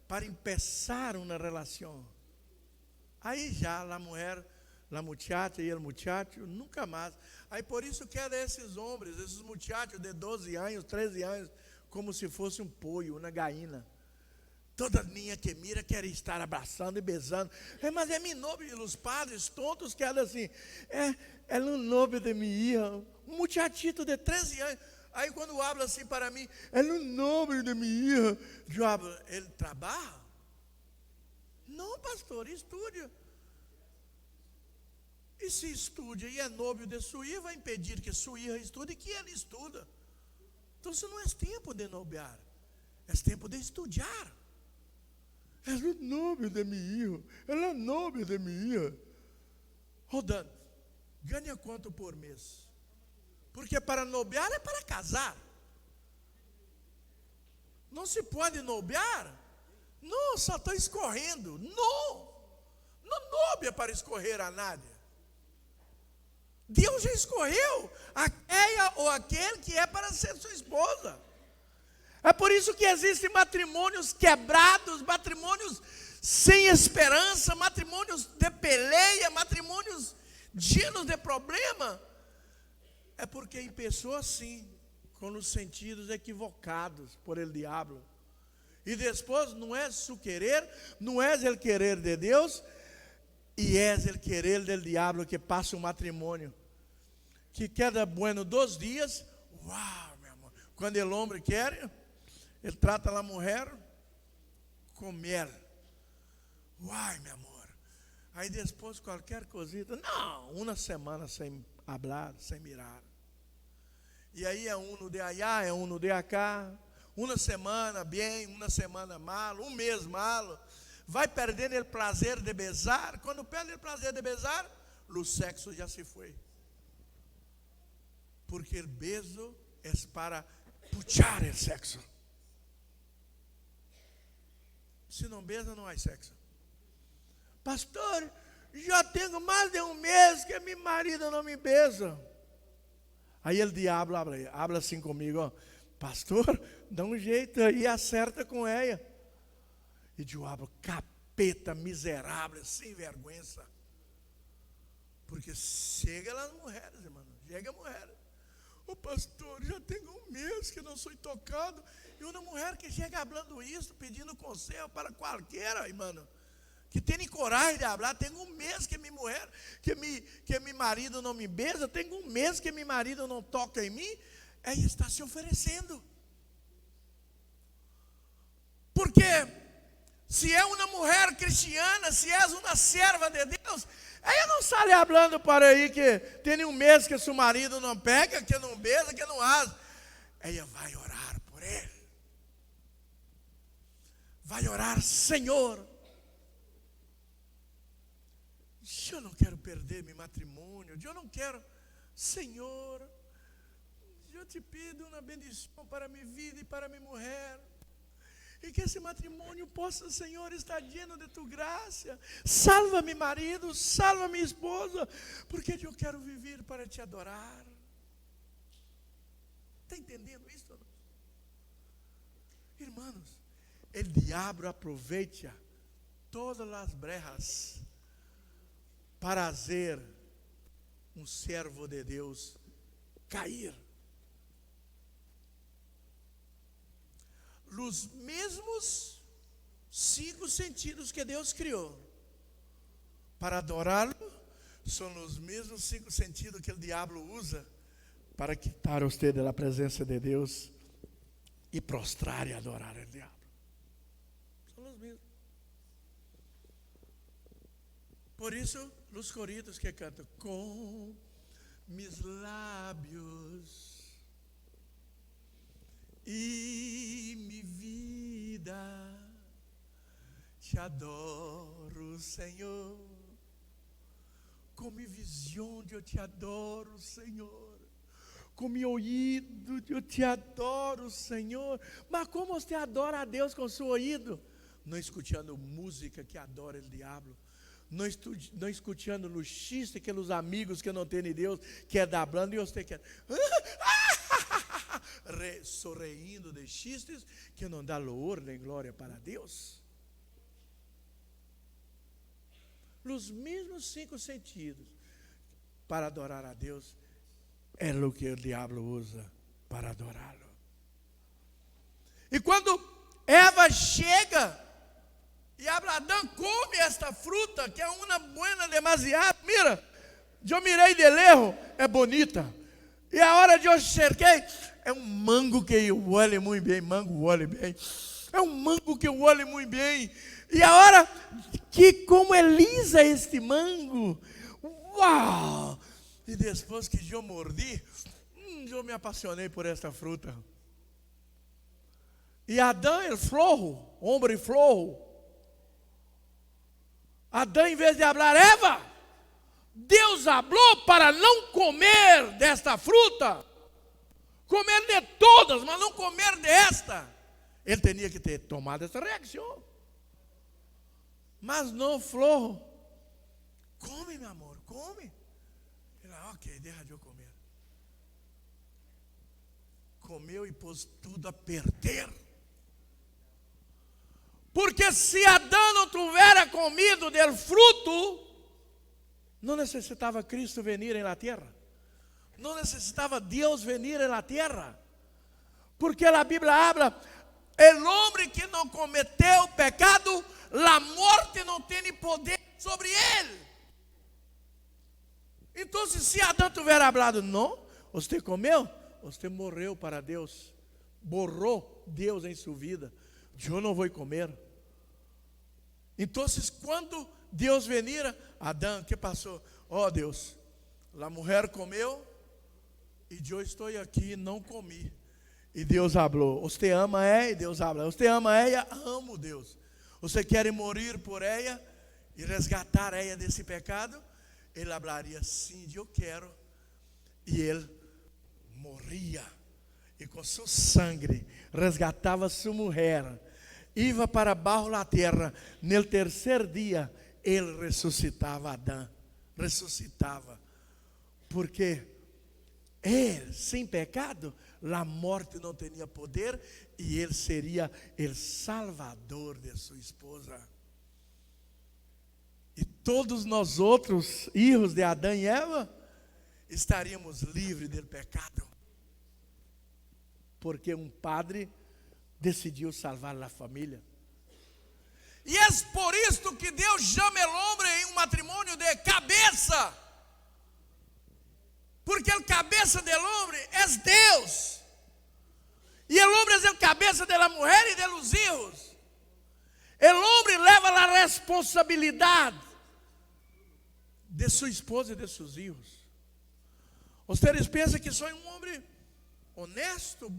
para começar uma relação. Aí já a mulher, a muchacha e o muchacho, nunca mais. Aí por isso quero esses homens, esses muchachos de 12 anos, 13 anos, como se fosse um pollo, uma gaina. Toda linha que mira quer estar abraçando e beijando. Mas é meu nome, os padres tontos querem assim. É o nome de minha filha, um muchachito de 13 anos. Aí quando habla assim para mim, é o nome de minha filha. Eu hablo, ele trabalha? Não, pastor, estuda. E se estuda e é nome de sua filha, vai impedir que sua filha estude e que ele estuda. Então isso não é tempo de nobear, é tempo de estudar. É o nome de minha filha, é o nome de minha filha. Rodando, ganha quanto por mês? Porque para nobear é para casar. Não se pode nobear. Não, só está escorrendo. Não nobe é para escorrer a nada. Deus já escorreu aquela ou aquele que é para ser sua esposa. É por isso que existem matrimônios quebrados, matrimônios sem esperança, matrimônios de peleia, matrimônios llenos de problema. É porque em pessoas assim, com os sentidos equivocados por el diabo. E depois não é su querer, não é o querer de Deus, e é o querer del diabo que passa o matrimônio. Que queda bueno 2 dias, uau, meu amor. Quando o homem quer, ele trata a mulher com mel. Uai, meu amor. Aí depois qualquer cosita, não, uma semana sem hablar, sem mirar. E aí é um no de allá, é um no de acá. Uma semana bem, uma semana mal, um mês mal. Vai perdendo o prazer de beijar. Quando perde o prazer de beijar, o sexo já se foi. Porque o beijo é para puxar o sexo. Se não beija, não há sexo. pastor, já tenho mais de um mês que meu marido não me beija. Aí o diabo habla assim comigo, ó, pastor, dá um jeito aí, acerta com ela. E o diabo, capeta, miserável, sem vergonha. Porque chega lá as mulheres, irmão, chega a mulher. Ô pastor, já tem um mês que não sou tocado. E uma mulher que chega falando isso, pedindo conselho para qualquer, irmão, que tem coragem de falar, tem um mês que minha mulher, que meu marido não me beija, tem um mês que meu marido não toca em mim, ela está se oferecendo. Porque se é uma mulher cristiana, se és uma serva de Deus, ela não sai falando para aí que tem um mês que seu marido não pega, que não beija, que não asa. Ela vai orar por ele. Vai orar, Senhor, eu não quero perder meu matrimônio, eu não quero, Senhor, eu te pido uma bendição para minha vida e para minha mulher. E que esse matrimônio possa, Senhor, estar lleno de tua graça. Salva meu marido, salva minha esposa, porque eu quero viver para te adorar. Está entendendo isso? Irmãos, o diabo aproveita todas as brechas para fazer um servo de Deus cair. Os mesmos 5 sentidos que Deus criou para adorá-lo, são os mesmos 5 sentidos que o diabo usa para quitar você da presença de Deus e prostrar e adorar o diabo. São os mesmos. Por isso, os coritos que cantam, com mis lábios e minha vida te adoro, Senhor. Com minha visão eu te adoro, Senhor. Com meu ouído eu te adoro, Senhor. Mas como você adora a Deus com seu ouído? Não escutando música que adora o diabo. Não escutando luxista, aqueles amigos que não têm Deus, que é da blanda, e você quer sorrindo de chistes, que não dá louvor nem glória para Deus. Os mesmos 5 sentidos para adorar a Deus é o que o diabo usa para adorá-lo. E quando Eva chega e Adão come esta fruta, que é uma buena demasiado, mira, eu mirei de lejos, é bonita, e a hora de eu cerquei, é um mango que eu olho muito bem, é um mango que eu olho muito bem, e a hora que como é lisa este mango, uau, e depois que eu mordi, eu me apaixonei por esta fruta. E Adão é flojo, homem flojo. Adão, em vez de falar, Eva, Deus falou para não comer desta fruta, comer de todas, mas não comer desta. Ele tinha que ter tomado essa reação. Mas não, flojo, come, meu amor, come. Ele, ok, deixa eu comer. Comeu e pôs tudo a perder. Porque se Adão não tivera comido del fruto, não necessitava Cristo venir na terra. Não necessitava Deus venir na terra. Porque a Bíblia habla, el homem que não cometeu pecado, a morte não tem poder sobre ele. Então, se Adão tivera hablado, não, você comeu, você morreu para Deus, borrou Deus em sua vida, eu não vou comer. Então, quando Deus venira, Adão, o que passou? Oh Deus, a mulher comeu, e eu estou aqui e não comi. E Deus falou, você ama ela? E Deus falou, você ama ela? Amo Deus. Você quer morrer por ela e resgatar ela desse pecado? Ele falaria, sim, eu quero. E ele morria. E com seu sangue resgatava sua mulher. Iva para baixo da terra. No terceiro dia, ele ressuscitava Adão, ressuscitava, porque ele, sem pecado, a morte não tinha poder, e ele seria o salvador de sua esposa. E todos nós outros, filhos de Adão e Eva, estaríamos livres do pecado, porque um padre decidiu salvar a família. E é por isso que Deus chama o homem em um matrimônio de cabeça, porque a cabeça do homem é Deus, e o homem é a cabeça da mulher e dos filhos. O homem leva a responsabilidade de sua esposa e de seus filhos. Vocês pensam que sou um homem honesto,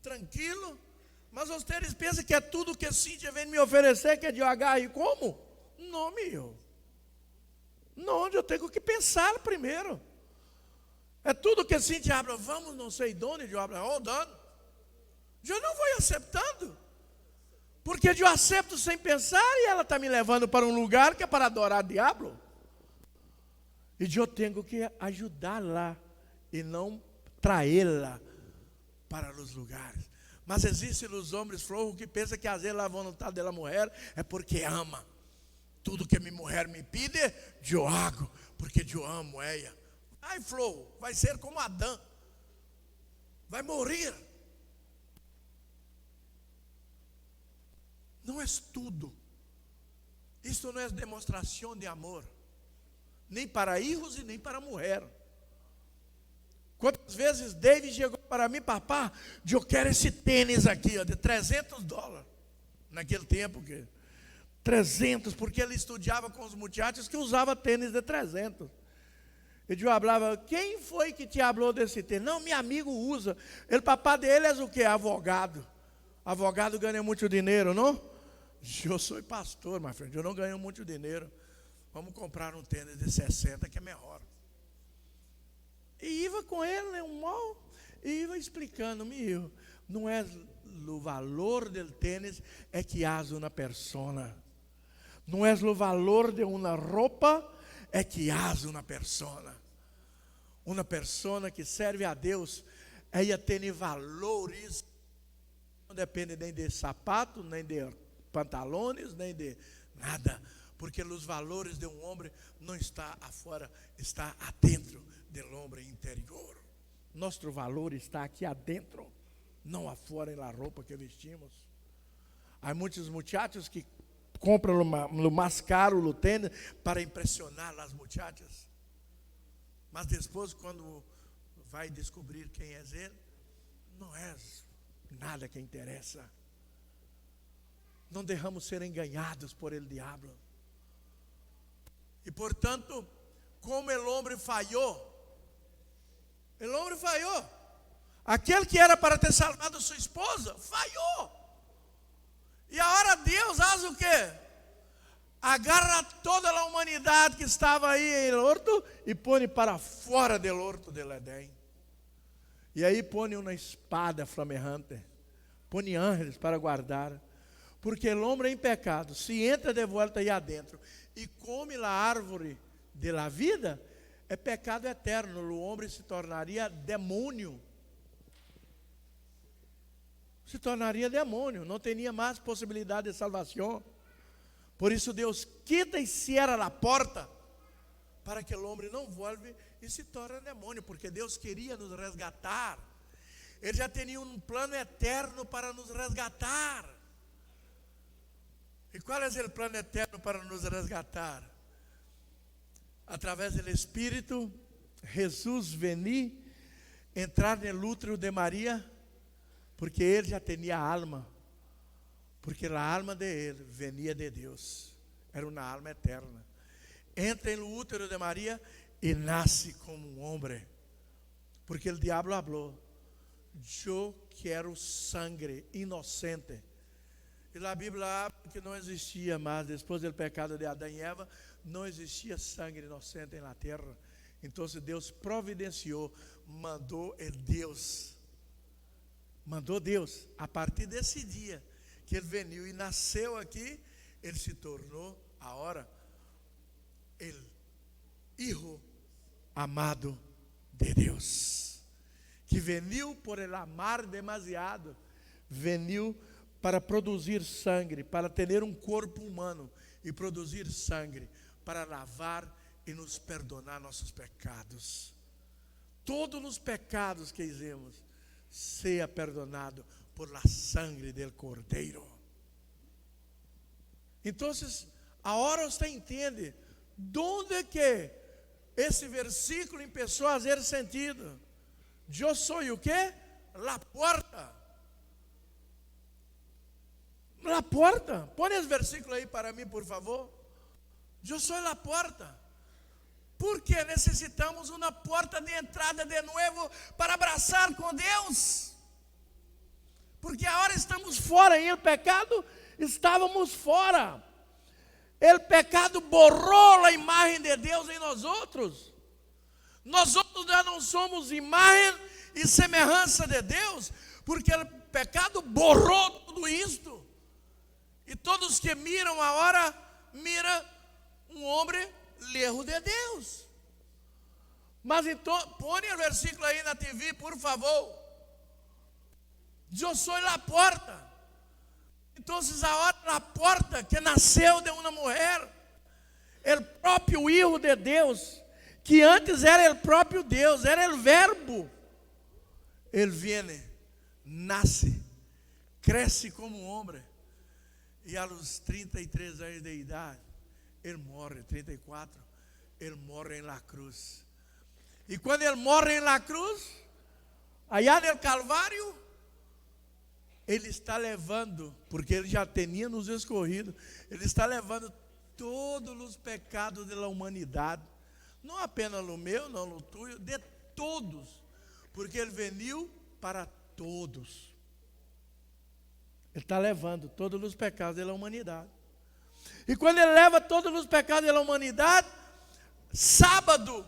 tranquilo, mas vocês pensam que é tudo que Cíntia vem me oferecer que é devagar e como? Não, meu. Não, eu tenho que pensar primeiro. É tudo que Cíntia habla, vamos não sei de onde, eu hablo, dando. Eu não vou aceitando, porque eu aceito sem pensar e ela está me levando para um lugar que é para adorar o diabo. E eu tenho que ajudá-la e não traí-la para os lugares. Mas existem os homens flojos que pensam que às vezes a vontade da mulher é porque ama. Tudo que minha mulher me pede, eu hago, porque eu amo ela. Ai, flojo, vai ser como Adão, vai morrer. Não é tudo. Isso não é demonstração de amor, nem para filhos e nem para mulher. Quantas vezes David chegou para mim, papá, eu quero esse tênis aqui, ó, de $300. Naquele tempo, 300, porque ele estudava com os muchachos que usava tênis de 300. E eu falava, quem foi que te falou desse tênis? Não, meu amigo usa. O papá dele é o quê? Advogado. Advogado ganha muito dinheiro, não? Eu sou pastor, my friend, eu não ganho muito dinheiro. Vamos comprar um tênis de 60 que é melhor. E ia com ele, né, um mal, e ia explicando, meu, não é o valor do tênis, é que há uma persona. Não é o valor de uma roupa, é que há uma persona. Uma persona que serve a Deus, ela tem valores, não depende nem de sapato, nem de pantalones, nem de nada, porque os valores de um homem não está afora, está adentro do homem interior. Nosso valor está aqui adentro, não afora na roupa que vestimos. Há muitos muchachos que compram o mais caro, o tênis, para impressionar as muchachas. Mas depois, quando vai descobrir quem é ele, não é nada que interessa. Não deixamos ser enganados por el diabo. E portanto, como o homem falhou, aquele que era para ter salvado sua esposa, falhou. E agora Deus faz o quê? Agarra toda a humanidade que estava aí em horto e põe para fora do horto de Edém. E aí põe uma espada flamejante, põe ángeles para guardar. Porque o homem é em pecado, se entra de volta aí adentro e come a árvore de la vida, é pecado eterno, o homem se tornaria demônio. Se tornaria demônio, não teria mais possibilidade de salvação. Por isso Deus quita e cierra a porta, para que o homem não volte e se torne demônio, porque Deus queria nos resgatar. Ele já tinha um plano eterno para nos resgatar. E qual é o plano eterno para nos resgatar? Através do Espírito, Jesus venir, entrar no útero de Maria, porque ele já tinha alma, porque a alma de ele venia de Deus, era uma alma eterna. Entra no útero de Maria e nasce como um homem, porque o diabo falou, eu quero sangue inocente. E a Bíblia habla que não existia mais, depois do pecado de Adão e Eva, não existia sangue inocente na terra. Então Deus providenciou, mandou Deus, a partir desse dia, que ele veio e nasceu aqui, ele se tornou, agora, el Hijo amado de Deus, que veio por el amar demasiado, veio para produzir sangue, para ter um corpo humano e produzir sangue, para lavar e nos perdonar nossos pecados. Todos os pecados que fizemos, seja perdonado por la sangre del Cordeiro. Então, agora você entende onde que esse versículo começou a fazer sentido. Eu sou o quê? La porta. La porta. Põe esse versículo aí para mim, por favor. Eu sou la porta. Porque necessitamos uma porta de entrada de novo para abraçar com Deus. Porque agora estamos fora, e o pecado estávamos fora. O pecado borrou a imagem de Deus em nós outros. Nós outros já não somos imagem e semelhança de Deus, porque o pecado borrou tudo isto. E todos que miram agora, miram um homem lejos de Deus. Mas então, põe o versículo aí na TV, por favor. Eu sou a porta. Então, agora a porta que nasceu de uma mulher, o próprio Hijo de Deus, que antes era o próprio Deus, era o Verbo. Ele vem, nasce, cresce como homem, e aos 33 anos de idade, ele morre, 34, ele morre na cruz. E quando ele morre na cruz, allá no Calvário, ele está levando, porque ele já tinha nos escorrido, ele está levando todos os pecados da humanidade, não apenas no meu, não no tuyo, de todos, porque ele veio para todos. Ele está levando todos os pecados da humanidade. E quando ele leva todos os pecados da humanidade, sábado,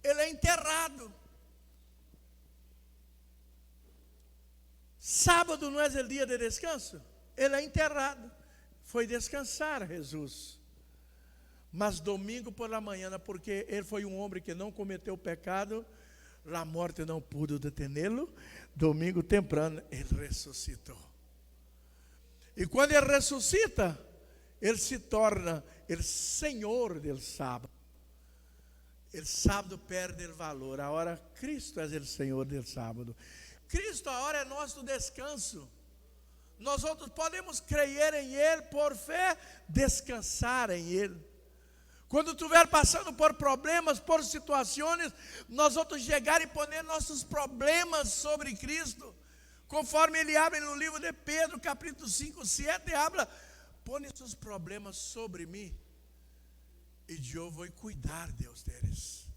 ele é enterrado. Sábado não é o dia de descanso? Ele é enterrado. Foi descansar Jesus. Mas domingo por la manhã, porque ele foi um homem que não cometeu pecado, a morte não pôde detê-lo. Domingo temprano, ele ressuscitou. E quando ele ressuscita, ele se torna o Senhor do sábado. O sábado perde o valor. Agora Cristo é o Senhor do sábado. Cristo agora é nosso descanso. Nós outros podemos crer em Ele por fé, descansar em Ele. Quando estiver passando por problemas, por situações, nós outros chegar e pôr nossos problemas sobre Cristo. Conforme ele abre no livro de Pedro, capítulo 5, 7, habla, põe seus problemas sobre mim, e eu vou cuidar deles.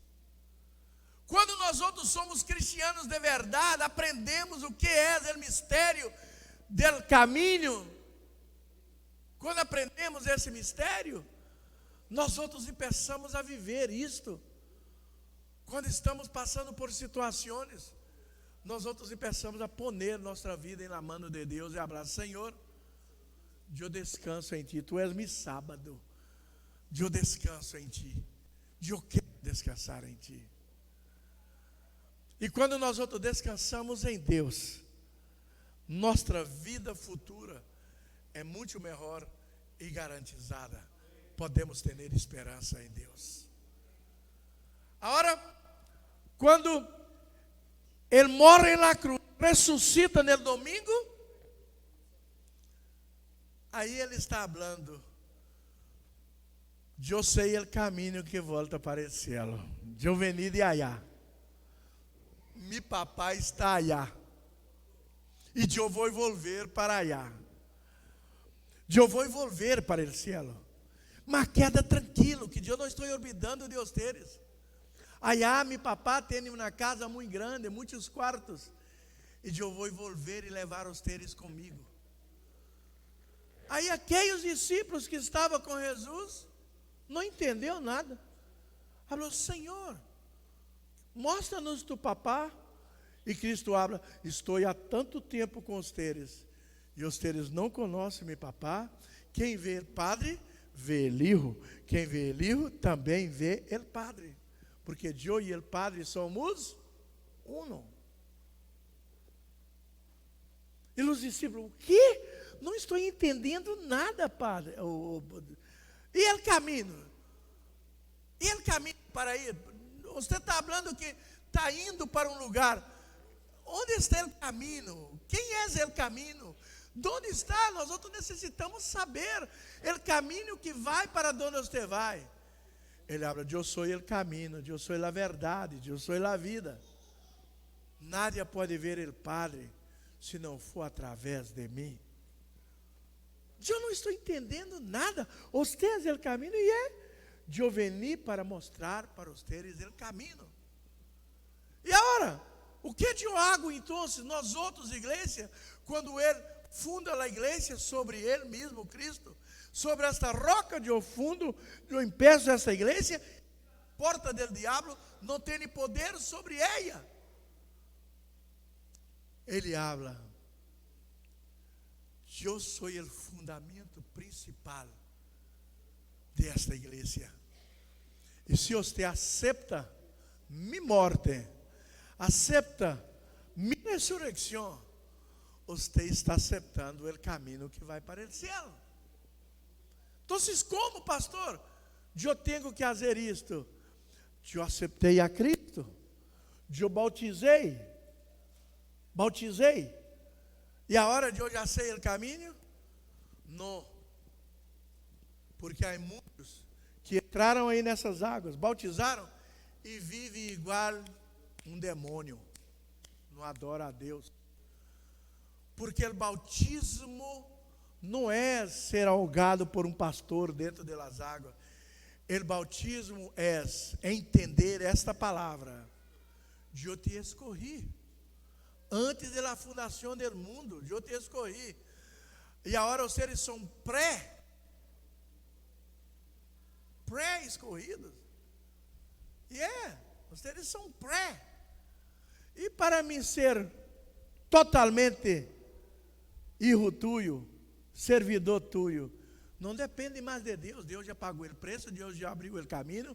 Quando nós outros somos cristianos de verdade, aprendemos o que é o mistério do caminho. Quando aprendemos esse mistério, nós outros começamos a viver isto. Quando estamos passando por situações, nós outros começamos a pôr nossa vida na mão de Deus e abraçar, Senhor, eu descanso em Ti, Tu és meu sábado, eu descanso em Ti, eu quero descansar em Ti. E quando nós outros descansamos em Deus, nossa vida futura é muito melhor e garantizada. Podemos ter esperança em Deus. Agora, quando Ele morre na cruz, ressuscita no domingo, aí Ele está falando, eu sei o caminho que volta para o céu, eu veni de allá, meu papai está allá, e eu vou volver para allá, eu vou volver para o céu, mas queda tranquilo, que eu não estou olvidando de vocês. Allá meu papá tem uma casa muito grande, muitos quartos, e eu vou volver e levar vocês comigo. Aí aqueles discípulos que estavam com Jesus, não entendeu nada. Falou, Senhor, mostra-nos tu papá. E Cristo habla, estou há tanto tempo com vocês, e vocês não conhecem meu papá. Quem vê Padre, vê el Hijo. Quem vê el Hijo também vê el Padre. Porque eu e el Padre somos uno. E os discípulos, o quê? Não estou entendendo nada, Padre. E el caminho? E el caminho para ir? Você está falando que está indo para um lugar. Onde está o caminho? Quem é o caminho? Onde está? Nós outros necessitamos saber o caminho que vai para onde você vai. Ele habla, eu sou o caminho, eu sou a verdade, eu sou a vida. Nadie pode ver o Padre se não for através de mim. Eu não estou entendendo nada. Ustedes o caminho e eu veni para mostrar para vocês o caminho. E agora, o que eu hago então, nós outros, igreja, quando ele funda a igreja sobre ele mesmo, Cristo, sobre esta roca eu fundo, eu empeço esta igreja, porta do diabo não tem poder sobre ela. Ele habla, eu sou o fundamento principal desta igreja. E se você aceita minha morte, aceita minha ressurreição, você está aceitando o caminho que vai para o céu. Então, como pastor, eu tenho que fazer isto? Eu aceitei a Cristo, eu bautizei, e agora eu já sei o caminho? Não, porque há muitos que entraram aí nessas águas, bautizaram e vivem igual um demônio, não adora a Deus. Porque o bautismo não é ser ahogado por um pastor dentro das águas. O bautismo é entender esta palavra. Eu te escolhi. Antes da fundação do mundo, eu te escolhi. E agora os seres são pré-escolhidos. Vocês são pré. E para mim ser totalmente hijo tuyo, servidor tuyo, não depende mais de Deus. Deus já pagou o preço, Deus já abriu o caminho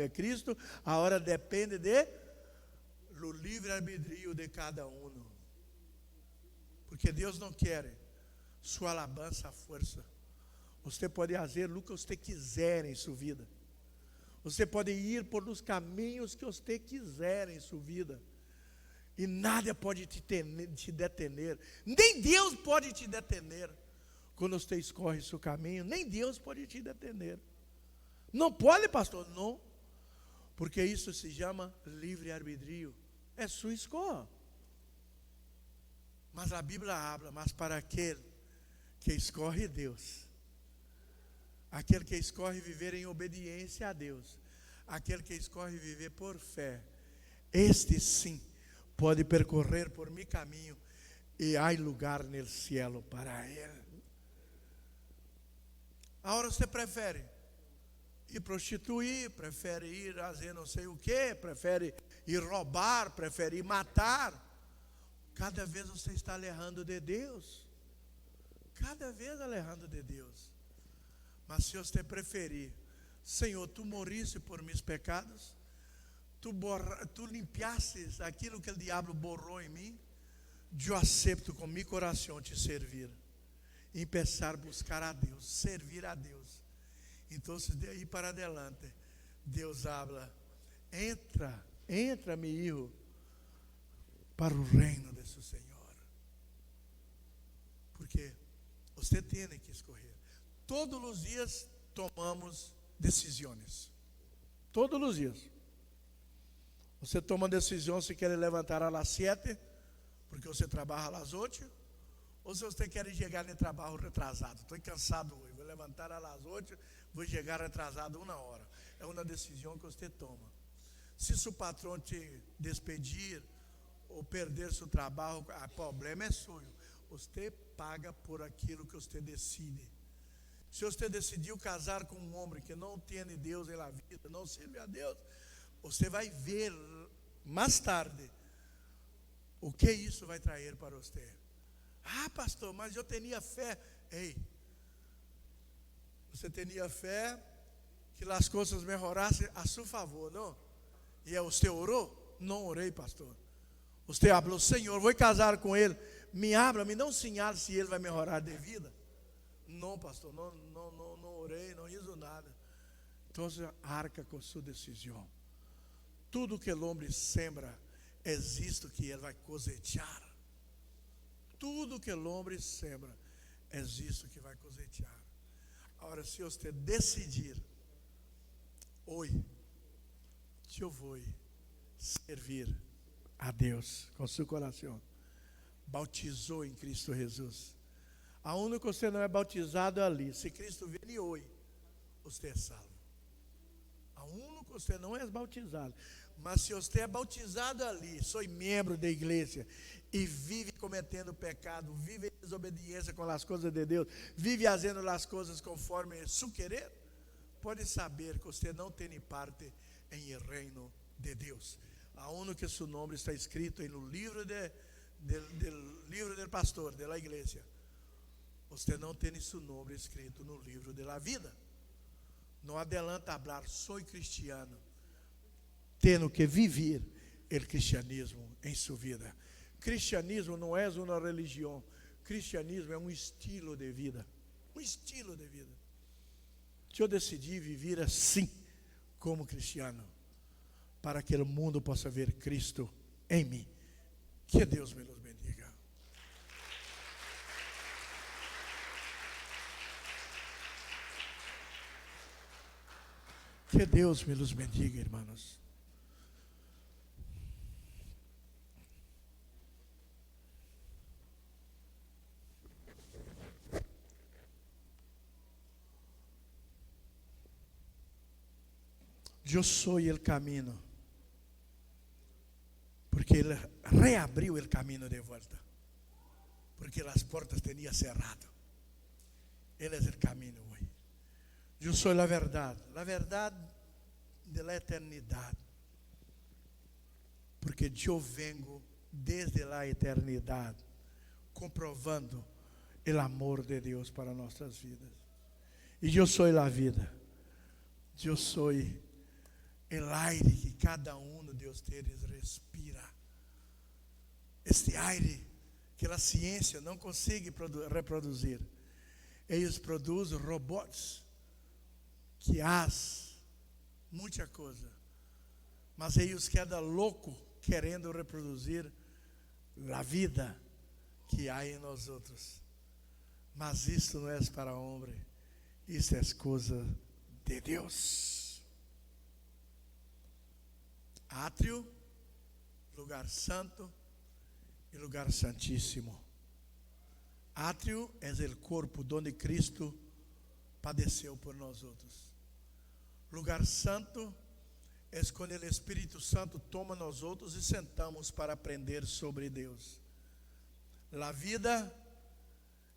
é Cristo. Agora depende do livre-arbítrio de cada um. Porque Deus não quer sua alabança à força. Você pode fazer o que você quiser em sua vida. Você pode ir por os caminhos que você quiser em sua vida. E nada pode te detener. Nem Deus pode te detener. Quando você escorre seu caminho, nem Deus pode te detener. Não pode, pastor? Não. Porque isso se chama livre-arbítrio. É sua escolha. Mas a Bíblia habla, mas para aquele que escorre Deus, aquele que escorre viver em obediência a Deus, aquele que escorre viver por fé, este sim pode percorrer por meu caminho e há lugar no cielo para ele. Agora você prefere ir prostituir, prefere ir fazer não sei o que, prefere ir roubar, prefere ir matar. Cada vez você está alejando de Deus. Cada vez alejando de Deus. Mas se você preferir, Senhor, tu morriste por meus pecados, tu limpiastes aquilo que o diabo borrou em mim, eu aceito com meu coração te servir. E começar a buscar a Deus, servir a Deus. Então, de aí para adelante, Deus habla, entra, meu filho, para o reino de seu Senhor. Porque você tem que escolher. Todos os dias tomamos decisões. Todos os dias. Você toma uma decisão se quer levantar às 7, porque você trabalha às 8, ou se você quer chegar no trabalho retrasado. Estou cansado hoje, vou levantar às 8, vou chegar retrasado 1 hora. É uma decisão que você toma. Se seu patrão te despedir ou perder seu trabalho, o problema é seu. Você paga por aquilo que você decide. Se você decidiu casar com um homem que não tem Deus na vida, não serve a Deus, você vai ver mais tarde o que isso vai trazer para você. Ah, pastor, mas eu tinha fé. Ei, Você tinha fé que as coisas melhorassem a seu favor, não? E você orou? Não orei, pastor. Você falou, Senhor, vou casar com ele. Me dá um sinal se ele vai melhorar de vida. Não, pastor, não orei, não hizo nada. Então, arca com sua decisão. Tudo que o homem sembra, existe que ele vai cosechar. Tudo que o homem sembra, existe que vai cosechar. Agora, se você decidir, hoje, eu vou servir a Deus com seu coração, bautizou em Cristo Jesus. Aonde você não é bautizado ali, se Cristo vier hoje, você é salvo. Aonde você não é bautizado, mas se você é bautizado ali, sou membro da igreja e vive cometendo pecado, vive em desobediência com as coisas de Deus, vive fazendo as coisas conforme seu querer, pode saber que você não tem parte em o reino de Deus. Aonde que seu nome está escrito no livro livro do pastor, da igreja, você não tem seu nome escrito no livro da vida. Não adianta falar, sou cristiano, tendo que viver o cristianismo em sua vida. Cristianismo não é uma religião, cristianismo é um estilo de vida. Um estilo de vida. Eu decidi viver assim, como cristiano, para que o mundo possa ver Cristo em mim. Que Deus me bendiga. Que Deus me los bendiga, irmãos. Eu sou o caminho, porque Ele reabriu o caminho de volta, porque as portas tinham cerrado. Ele é o caminho hoje. Eu sou a verdade da eternidade, porque eu vengo desde a eternidade, comprovando o amor de Deus para nossas vidas. E eu sou a vida, eu sou o aire que cada um de vocês respira. Este aire que a ciência não consegue reproduzir. Eles produzem robôs que fazem muita coisa, mas eles quedam loucos querendo reproduzir a vida que há em nós outros. Mas isto não é para o homem, isso é coisa de Deus. Átrio, lugar santo e lugar santíssimo. Átrio é o corpo onde Cristo padeceu por nós outros. Lugar santo é quando o Espírito Santo toma nós outros e sentamos para aprender sobre Deus. La vida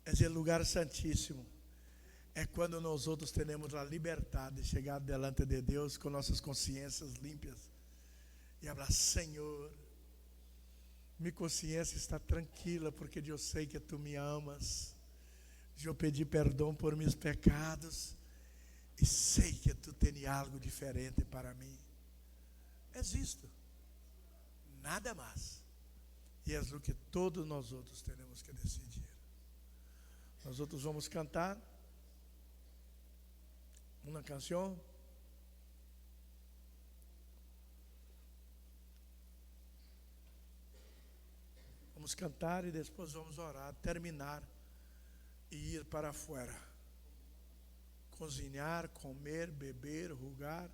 é o lugar santíssimo. É quando nós outros temos a liberdade de chegar delante de Deus com nossas consciências limpas e falar: Senhor, minha consciência está tranquila porque eu sei que Tu me amas. Eu pedi perdão por meus pecados e sei que Tu tens algo diferente para mim. É isto, nada mais. E é o que todos nós outros temos que decidir. Nós outros vamos cantar uma canção. Vamos cantar e depois vamos orar, terminar e ir para fora. Cozinhar, comer, beber, rugar.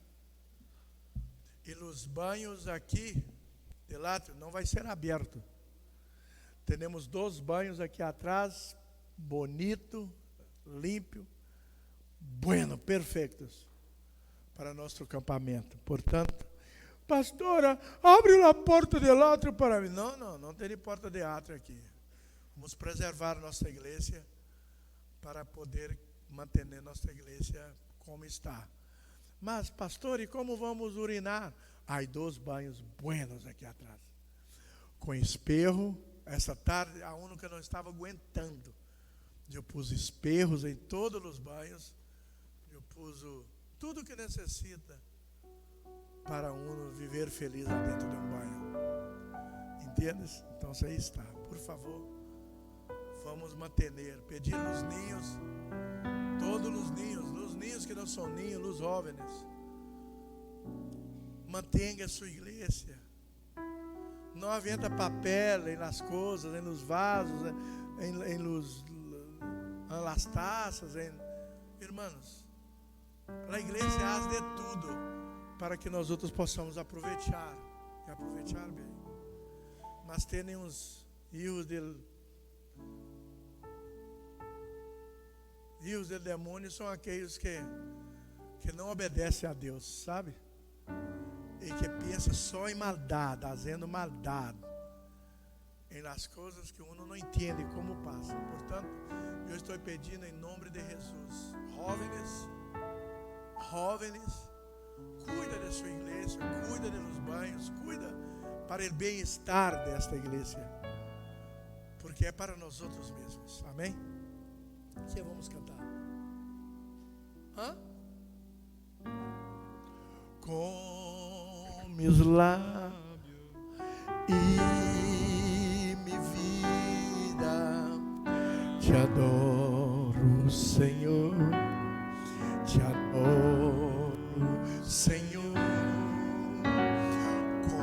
E os banhos aqui de lá não vai ser aberto. Temos 2 banhos aqui atrás, bonito, limpo, bueno, perfeitos para nosso acampamento. Portanto, pastora, abre a porta de átrio para mim. Não tem porta de átrio aqui. Vamos preservar nossa igreja para poder manter nossa igreja como está. Mas, pastor, e como vamos urinar? Há 2 banhos buenos aqui atrás, com espelho. Essa tarde, a única que não estava aguentando, eu pus espelhos em todos os banhos, tudo que necessita para viver feliz lá dentro de um banho. Entendes? Então isso aí está. Por favor, vamos manter, pedir nos ninhos, todos os ninhos que não são ninhos, os jovens, mantenha a sua igreja. Não aventa papel nas coisas, nos vasos, nas taças, irmãos. A igreja faz de tudo para que nós outros possamos aproveitar e aproveitar bem. Mas tem uns rios do demônio, são aqueles que não obedecem a Deus, sabe? E que pensa só em maldade, fazendo maldade em as coisas que uno não entende como passa. Portanto, eu estou pedindo em nome de Jesus, jovens, cuida da sua igreja, cuida dos banhos, cuida para o bem-estar desta igreja, porque é para nós outros mesmos. Amém? O que vamos cantar? Com meus lábios e minha vida te adoro, Senhor, te adoro, Senhor.